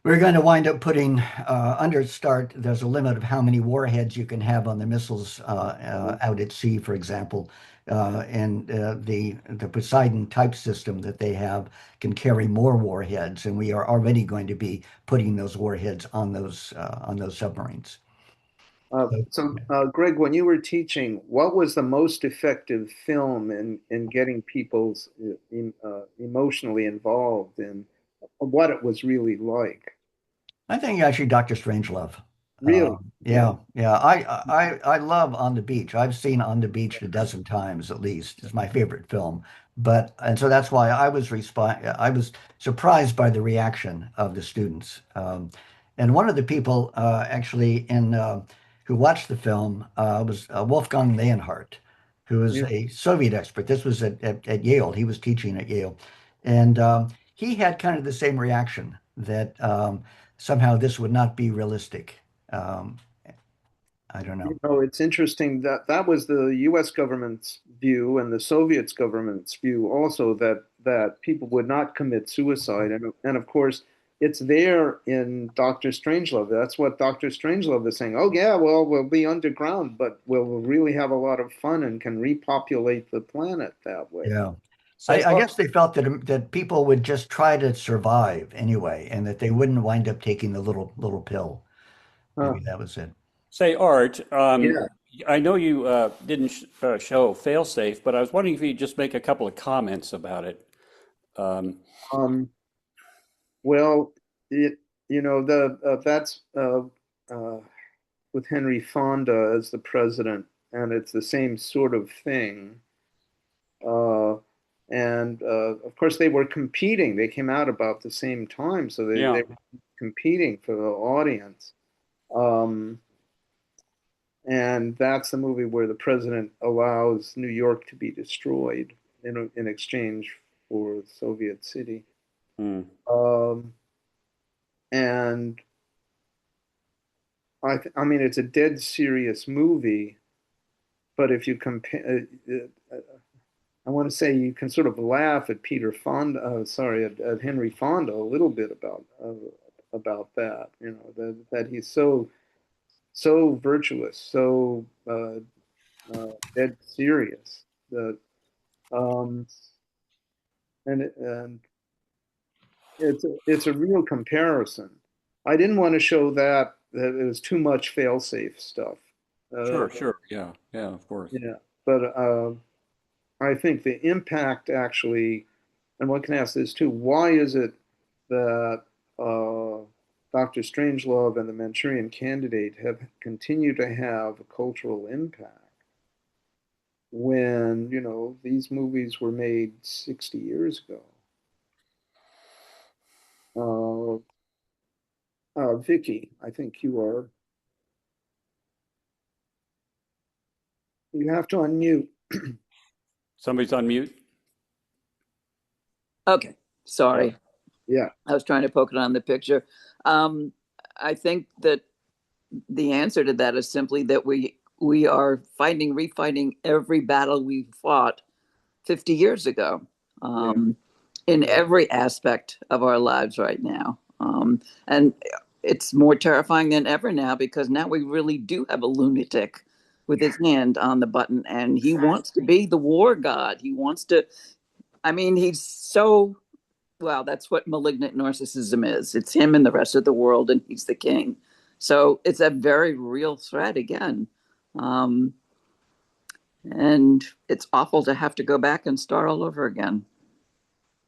going to wind up putting under START. There's a limit of how many warheads you can have on the missiles out at sea, for example. And the Poseidon type system that they have can carry more warheads, and we are already going to be putting those warheads on those submarines.
Greg, when you were teaching, what was the most effective film in getting people emotionally involved in what it was really like?
I think actually Dr. Strangelove.
Really?
Yeah, yeah. I love On the Beach. I've seen On the Beach a dozen times at least. It's my favorite film. And so that's why I was surprised by the reaction of the students. And one of the people actually in who watched the film was Wolfgang Leonhardt, who is
Yeah.
a Soviet expert. This was at Yale. He was teaching at Yale, and he had kind of the same reaction that somehow this would not be realistic. Um, I don't know.
It's interesting that that was the U.S. government's view and the Soviets government's view also that people would not commit suicide. And of course, it's there in Dr. Strangelove. That's what Dr. Strangelove is saying. Oh, yeah, well, we'll be underground, but we'll really have a lot of fun and can repopulate the planet that way.
Yeah.
Say,
I guess they felt that people would just try to survive anyway, and that they wouldn't wind up taking the little pill.
Huh.
Maybe that was it.
say, Art,
Yeah.
I know you didn't show Failsafe, but I was wondering if you could just make a couple of comments about it. Um,
Um, well, it, that's uh, with Henry Fonda as the president, and it's the same sort of thing. Uh, and of course, they were competing. They came out about the same time, so
yeah.
they were competing for the audience. Um, and that's the movie where the president allows New York to be destroyed in exchange for Soviet City.
Hmm.
Um, and I mean, it's a dead serious movie, but if you compare, I want to say you can sort of laugh at Peter Fonda, sorry, at Henry Fonda a little bit about that. You know that he's so virtuous, so dead serious. That um, and it's a real comparison. I didn't want to show that it was too much fail-safe stuff. Uh,
Sure, sure. Yeah, yeah, of course.
yeah, but I think the impact actually, and one can ask this too: why is it that Dr. Strangelove and the Manchurian Candidate have continued to have a cultural impact when these movies were made 60 years ago? Uh, Vicky, I think you have to unmute.
Somebody's on mute.
Okay, sorry.
Yeah.
I was trying to poke it on the picture. I think that the answer to that is simply that we are refighting every battle we fought 50 years ago,
Yeah.
in
Yeah.
every aspect of our lives right now. And it's more terrifying than ever now because now we really do have a lunatic with his hand on the button, and he wants to be the war god. He wants to, I mean, he's so, well, that's what malignant narcissism is. It's him and the rest of the world, and he's the king. So it's a very real threat again. Um, and it's awful to have to go back and start all over again.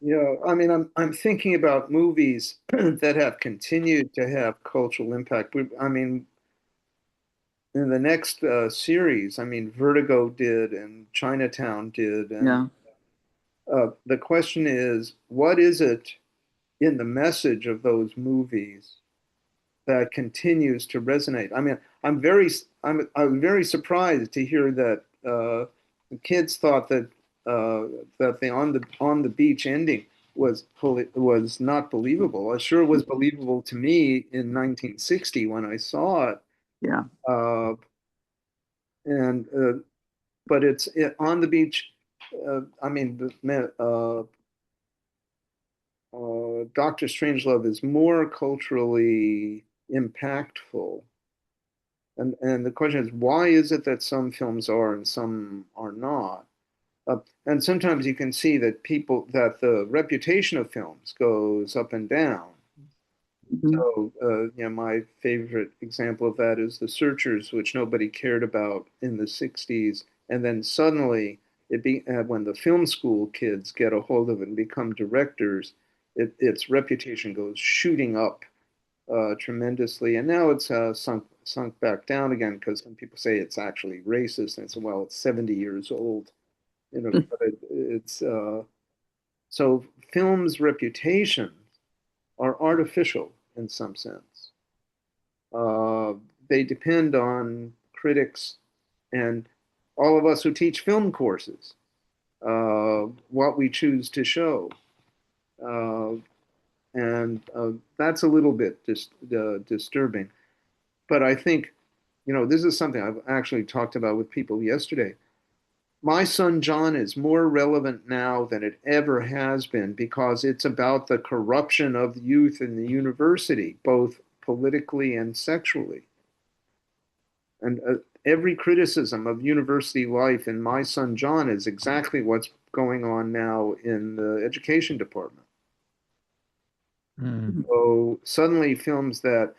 Yeah, I mean, I'm thinking about movies that have continued to have cultural impact. I mean, in the next series, I mean, Vertigo did and Chinatown did, and
Yeah.
the question is, what is it in the message of those movies that continues to resonate? I mean, I was very surprised to hear that the kids thought that the on the beach ending was not believable. It sure was believable to me in 1960 when I saw it.
Yeah.
Uh, and but on the beach. I mean, Dr. Strangelove is more culturally impactful. And the question is, why is it that some films are and some are not? And sometimes you can see that the reputation of films goes up and down.
Mhm.
So, my favorite example of that is The Searchers, which nobody cared about in the 60s. And then suddenly, when the film school kids get a hold of it and become directors, its reputation goes shooting up tremendously. And now it's sunk back down again because some people say it's actually racist. And it's, well, it's 70 years old. But it's so film's reputation are artificial in some sense. Uh, they depend on critics and all of us who teach film courses, what we choose to show. Uh, and that's a little bit disturbing. But I think, this is something I've actually talked about with people yesterday. My Son John is more relevant now than it ever has been because it's about the corruption of youth in the university, both politically and sexually. And every criticism of university life in My Son John is exactly what's going on now in the education department.
Mm.
So suddenly films that,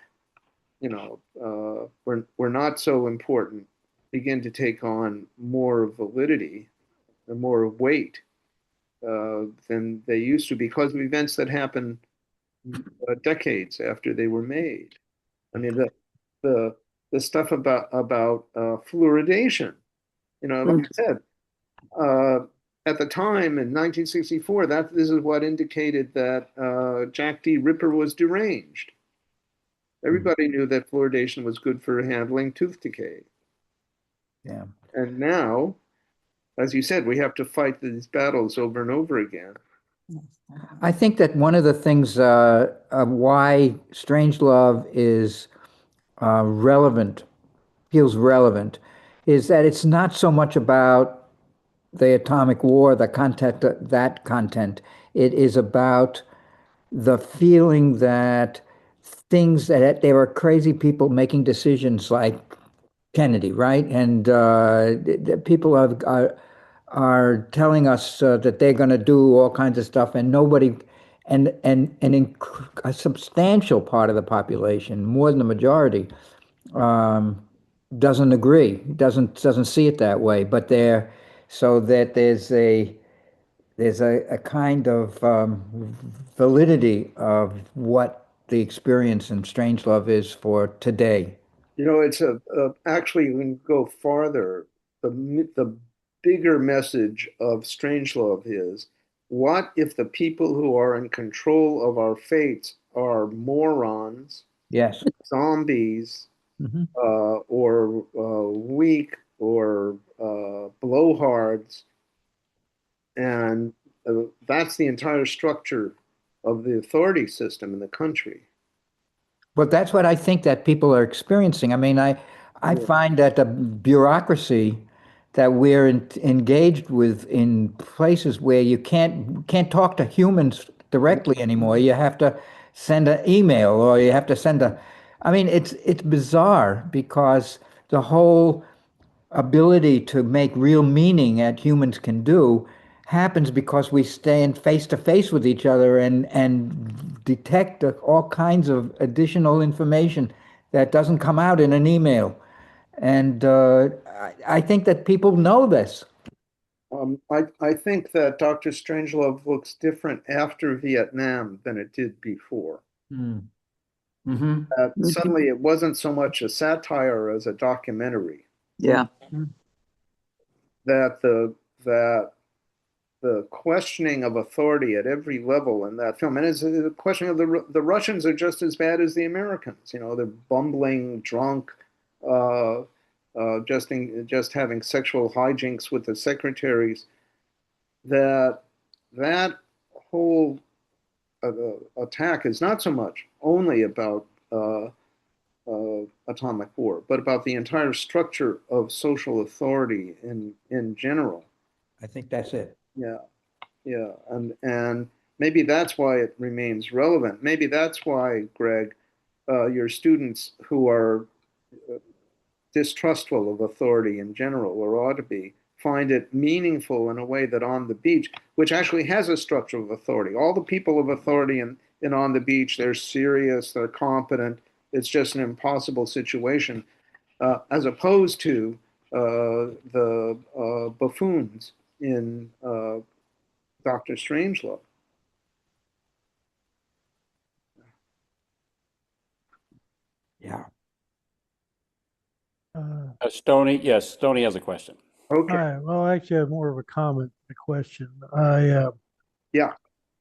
were not so important begin to take on more validity and more weight than they used to because of events that happened decades after they were made. I mean, the the stuff about fluoridation, like I said, at the time in 1964, this is what indicated that Jack D. Ripper was deranged. Everybody knew that fluoridation was good for handling tooth decay.
Yeah.
And now, as you said, we have to fight these battles over and over again.
I think that one of the things of why Strangelove is relevant, feels relevant, is that it's not so much about the atomic war, the content, that content. It is about the feeling that things that there were crazy people making decisions like Kennedy, right? And people are telling us that they're going to do all kinds of stuff, and nobody, and a substantial part of the population, more than the majority, um, doesn't agree, doesn't see it that way. But so that there's a kind of validity of what the experience in Strangelove is for today.
It's actually, we can go farther. The bigger message of Strangelove is, what if the people who are in control of our fates are morons,
Yes.
zombies,
Hmm.
or weak, or blowhards, and that's the entire structure of the authority system in the country.
But that's what I think that people are experiencing. I mean, I
Yeah.
find that the bureaucracy that we're engaged with in places where you can't talk to humans directly anymore. You have to send an email or you have to send a. I mean, it's bizarre because the whole ability to make real meaning that humans can do happens because we stand face to face with each other and detect all kinds of additional information that doesn't come out in an email. And I think that people know this.
I think that Dr. Strangelove looks different after Vietnam than it did before.
Mm. Hmm.
Suddenly, it wasn't so much a satire as a documentary.
Yeah.
That the questioning of authority at every level in that film, and it's a questioning of the Russians are just as bad as the Americans. They're bumbling, drunk, just having sexual hijinks with the secretaries. That whole attack is not so much only about atomic war, but about the entire structure of social authority in general.
I think that's it.
Yeah, yeah, and maybe that's why it remains relevant. Maybe that's why, Greg, your students who are distrustful of authority in general, or ought to be, find it meaningful in a way that On the Beach, which actually has a structure of authority, all the people of authority in On the Beach, they're serious, they're competent. It's just an impossible situation, as opposed to the buffoons in Dr. Strangelove.
Yeah.
Stoney has a question.
Okay.
Hi. Well, actually, I have more of a comment than a question.
Yeah.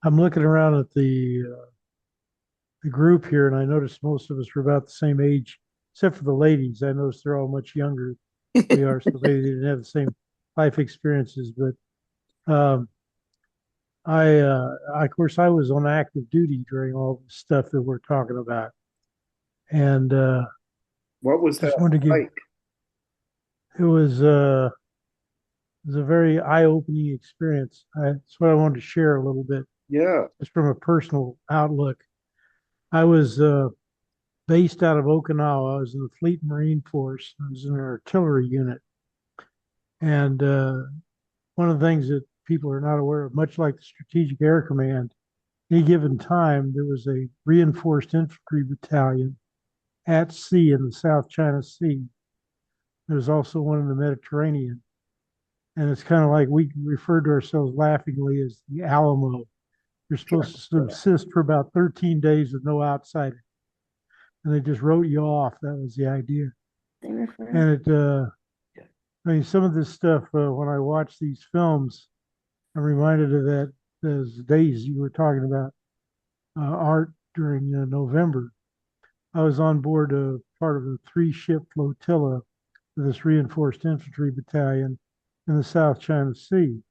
I'm looking around at the group here, and I noticed most of us are about the same age, except for the ladies. I noticed they're all much younger than we are, so maybe they didn't have the same life experiences. But of course, I was on active duty during all the stuff that we're talking about, and
What was
just
that
wanted to give.
like?
It was a very eye-opening experience. That's what I wanted to share a little bit,
Yeah.
just from a personal outlook. I was based out of Okinawa. I was in the Fleet Marine Force. I was in an artillery unit. And one of the things that people are not aware of, much like the Strategic Air Command, any given time, there was a reinforced infantry battalion at sea in the South China Sea. There's also one in the Mediterranean. And it's kind of like we refer to ourselves laughingly as the Alamo. You're supposed to subsist for about 13 days with no outsider. And they just wrote you off. That was the idea. And I mean, some of this stuff, when I watch these films, I'm reminded of that, those days you were talking about, Art, during November. I was on board part of a 3-ship flotilla of this reinforced infantry battalion in the South China Sea.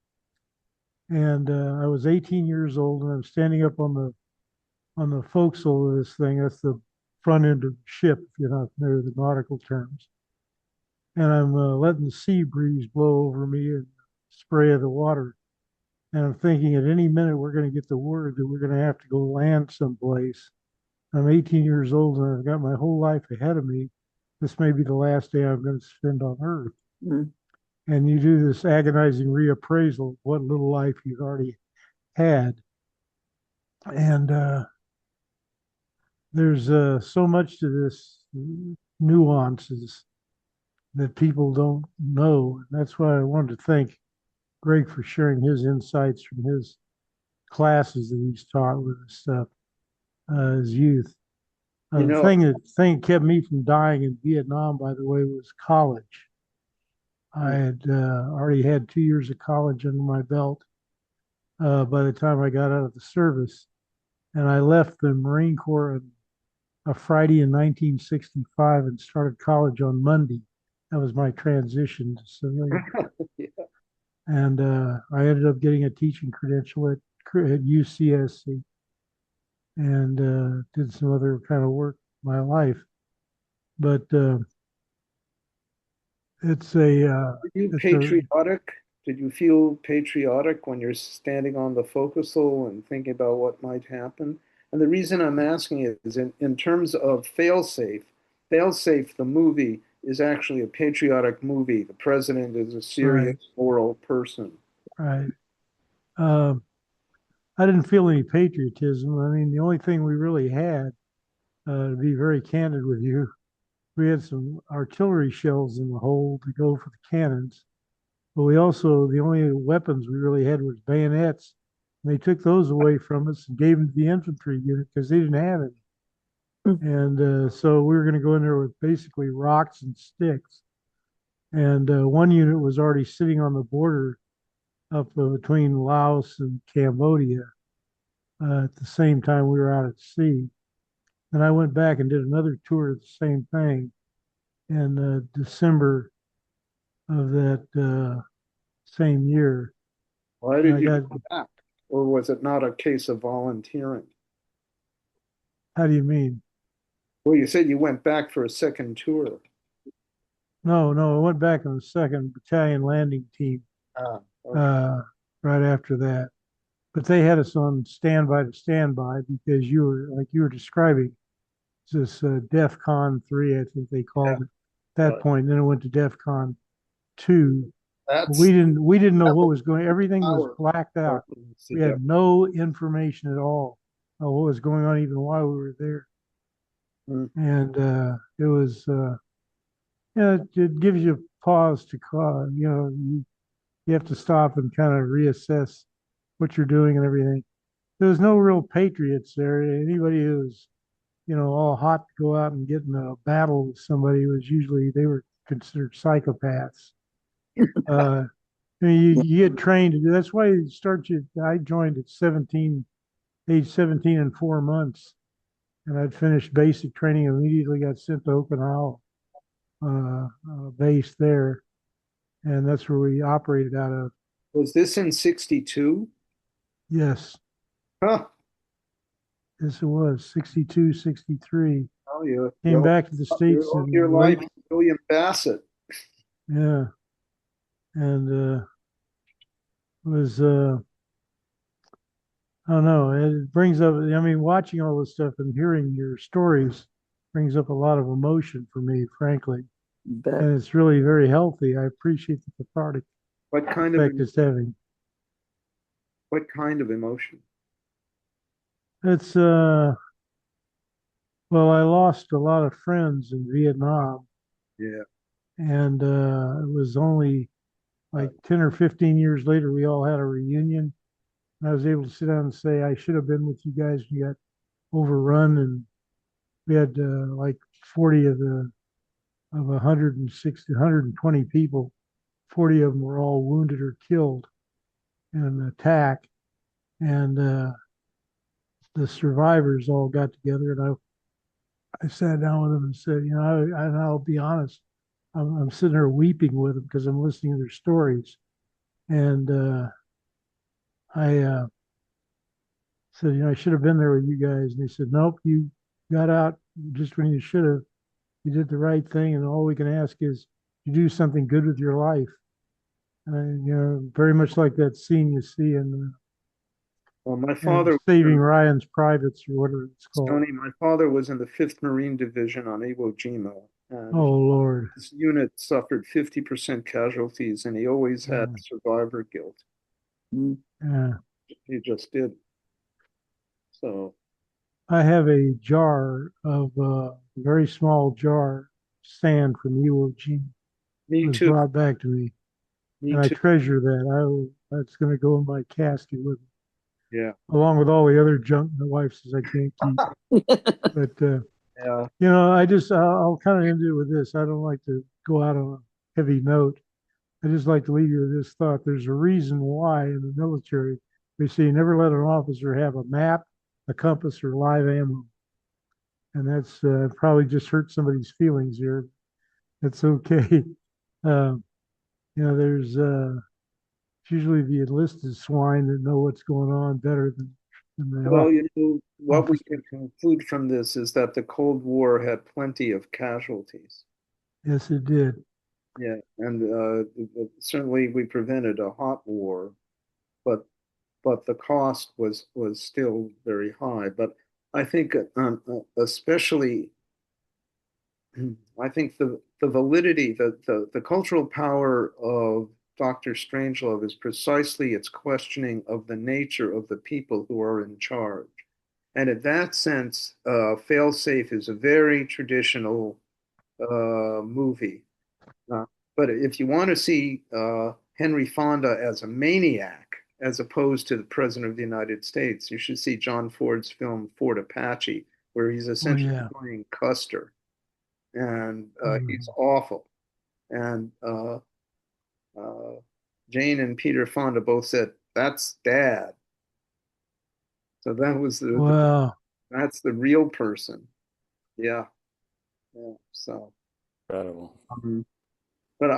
And I was 18 years old, and I'm standing up on the forecastle of this thing. That's the front end of the ship, if you're not familiar with the nautical terms. And I'm letting the sea breeze blow over me and spray of the water. And I'm thinking at any minute we're going to get the word that we're going to have to go land someplace. I'm 18 years old and I've got my whole life ahead of me. This may be the last day I'm going to spend on Earth. Mm. And you do this agonizing reappraisal of what little life you've already had. And there's so much to this nuances that people don't know. And that's why I wanted to thank Greg for sharing his insights from his classes that he's taught with this stuff as youth. The thing that kept me from dying in Vietnam, by the way, was college. I had already had 2 years of college under my belt by the time I got out of the service. And I left the Marine Corps on a Friday in 1965 and started college on Monday. That was my transition to civilian. Yeah. And I ended up getting a teaching credential at UCSC and did some other kind of work in my life. But it's a...
Were you patriotic? Did you feel patriotic when you're standing on the forecastle and thinking about what might happen? And the reason I'm asking it is in terms of Failsafe, the movie, is actually a patriotic movie. The president is a serious, moral person.
Right. I didn't feel any patriotism. I mean, the only thing we really had, to be very candid with you, we had some artillery shells in the hold to go for the cannons. But we also, the only weapons we really had was bayonets. And they took those away from us and gave them to the infantry unit because they didn't have any. And so we were going to go in there with basically rocks and sticks. And one unit was already sitting on the border up between Laos and Cambodia at the same time we were out at sea. And I went back and did another tour of the same thing in December of that same year.
Why did you go back? Or was it not a case of volunteering?
How do you mean?
Well, you said you went back for a second tour.
No, I went back on the 2nd Battalion landing team right after that. But they had us on standby to standby because you were, like you were describing, this DEFCON 3, I think they called it at that point. And then it went to DEFCON 2. We didn't know what was going on. Everything was blacked out. We had no information at all of what was going on, even while we were there. And it was, it gives you pause to call. You have to stop and kind of reassess what you're doing and everything. There was no real patriots there. Anybody who was, all hot to go out and get in a battle with somebody they were considered psychopaths. I mean, you get trained to do. That's why I joined at 17, age 17 and 4 months. And I'd finished basic training and immediately got sent to Okinawa base there. And that's where we operated out of.
Was this in 62?
Yes.
Huh.
Yes, it was. 62, 63.
Oh, yeah.
Came back to the States.
Your life, William Bassett.
Yeah. And was... I don't know. It brings up, I mean, watching all this stuff and hearing your stories brings up a lot of emotion for me, frankly. And it's really very healthy. I appreciate the cathartic
What kind
effect it's having.
What kind of emotion?
It's well, I lost a lot of friends in Vietnam,
Yeah.
and it was only like 10 or 15 years later we all had a reunion. And I was able to sit down and say I should have been with you guys. We got overrun, and we had like 40 of 160, 120 people. 40 of them were all wounded or killed in an attack, and the survivors all got together, and I sat down with them and said, you know, and I'll be honest, I'm sitting there weeping with them because I'm listening to their stories, and I said, you know, I should have been there with you guys, and they said, nope, you got out just when you should have. You did the right thing, and all we can ask is you do something good with your life. And you know, very much like that scene you see in
Well, my father,
Saving Ryan's Privates, or whatever it's called.
Tony, my father was in the 5th Marine Division on Iwo Jima, and
Oh Lord.
his unit suffered 50% casualties, and he always had
Yeah.
survivor guilt.
Yeah.
He just did. So,
I have a jar of a very small jar sand from Iwo Jima. It
me
was
too.
brought back to me,
Me
and I
too.
treasure that. That's going to go in my casket with me,
Yeah.
along with all the other junk my wife says I can't keep. But
Yeah.
you know, I'll kind of end it with this. I don't like to go out on a heavy note. I just like to leave you with this thought. There's a reason why in the military they say never let an officer have a map, a compass, or live ammo. And that's probably just hurt somebody's feelings here. It's okay. Uh, you know, there's usually the enlisted swine that know what's going on better than the
Well, you know, what we
officer.
can conclude from this is that the Cold War had plenty of casualties.
Yes, it did.
Yeah, and certainly we prevented a hot war, but the cost was still very high. But I think especially I think the validity, the cultural power of Dr. Strangelove is precisely its questioning of the nature of the people who are in charge. And in that sense, Failsafe is a very traditional movie. Uh, but if you want to see Henry Fonda as a maniac, as opposed to the President of the United States, you should see John Ford's film Fort Apache, where he's
Oh
essentially
yeah.
playing Custer, and he's
Mhm.
awful. And uh, Jane and Peter Fonda both said, "That's Dad." So that was
Well,
that's the real person. Yeah, yeah. So.
Incredible.
But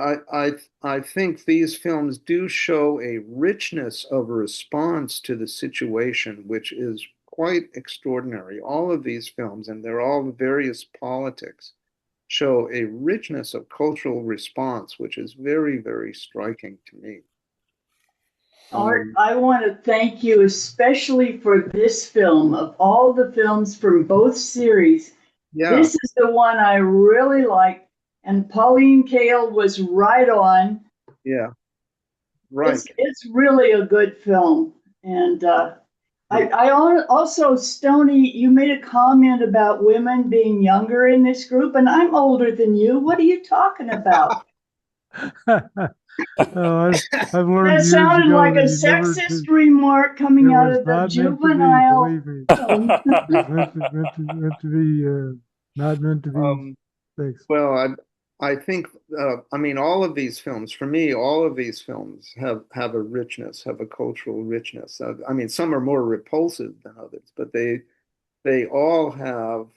I think these films do show a richness of response to the situation, which is quite extraordinary. All of these films, and they're all various politics, show a richness of cultural response, which is very, very striking to me.
Art, I want to thank you especially for this film. Of all the films from both series,
Yeah,
this is the one I really liked. And Pauline Kael was right on.
yeah, right.
It's really a good film. And I also, Stony, you made a comment about women being younger in this group, and I'm older than you. What are you talking about?
oh, I've learned
That
years
sounded
ago
like a
that you never.
sexist remark coming
It
out
was
of the
not meant to be.
juvenile.
Believe me, it was meant to be not meant to be
Um,
sex.
well, I think I mean all of these films. For me, all of these films have a richness, have a cultural richness. I mean, some are more repulsive than others, but they all have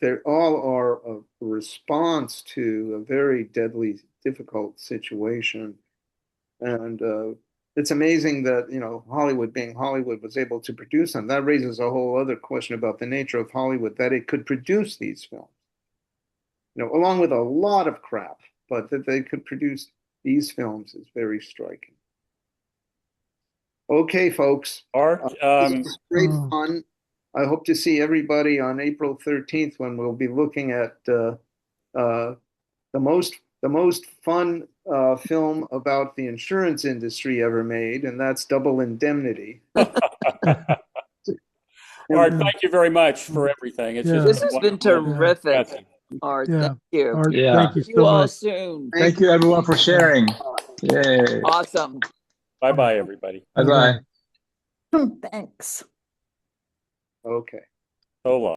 they all are a response to a very deadly, difficult situation. And it's amazing that, you know, Hollywood being Hollywood was able to produce them. That raises a whole other question about the nature of Hollywood, that it could produce these films, you know, along with a lot of crap, but that they could produce these films is very striking. Okay, folks,
Art,
this was great
Oh,
fun. I hope to see everybody on April 13th when we'll be looking at the most fun film about the insurance industry ever made, and that's Double Indemnity.
Art, thank you very much for everything. It's
Yeah.
just
This has been
wonderful
terrific,
discussion.
Art.
Yeah.
Thank you.
Art,
Yeah.
thank you
See
so
you all
much.
soon.
Thank you everyone for sharing. Yay.
Awesome.
Bye-bye, everybody.
Bye-bye.
Thanks.
Okay.
So long.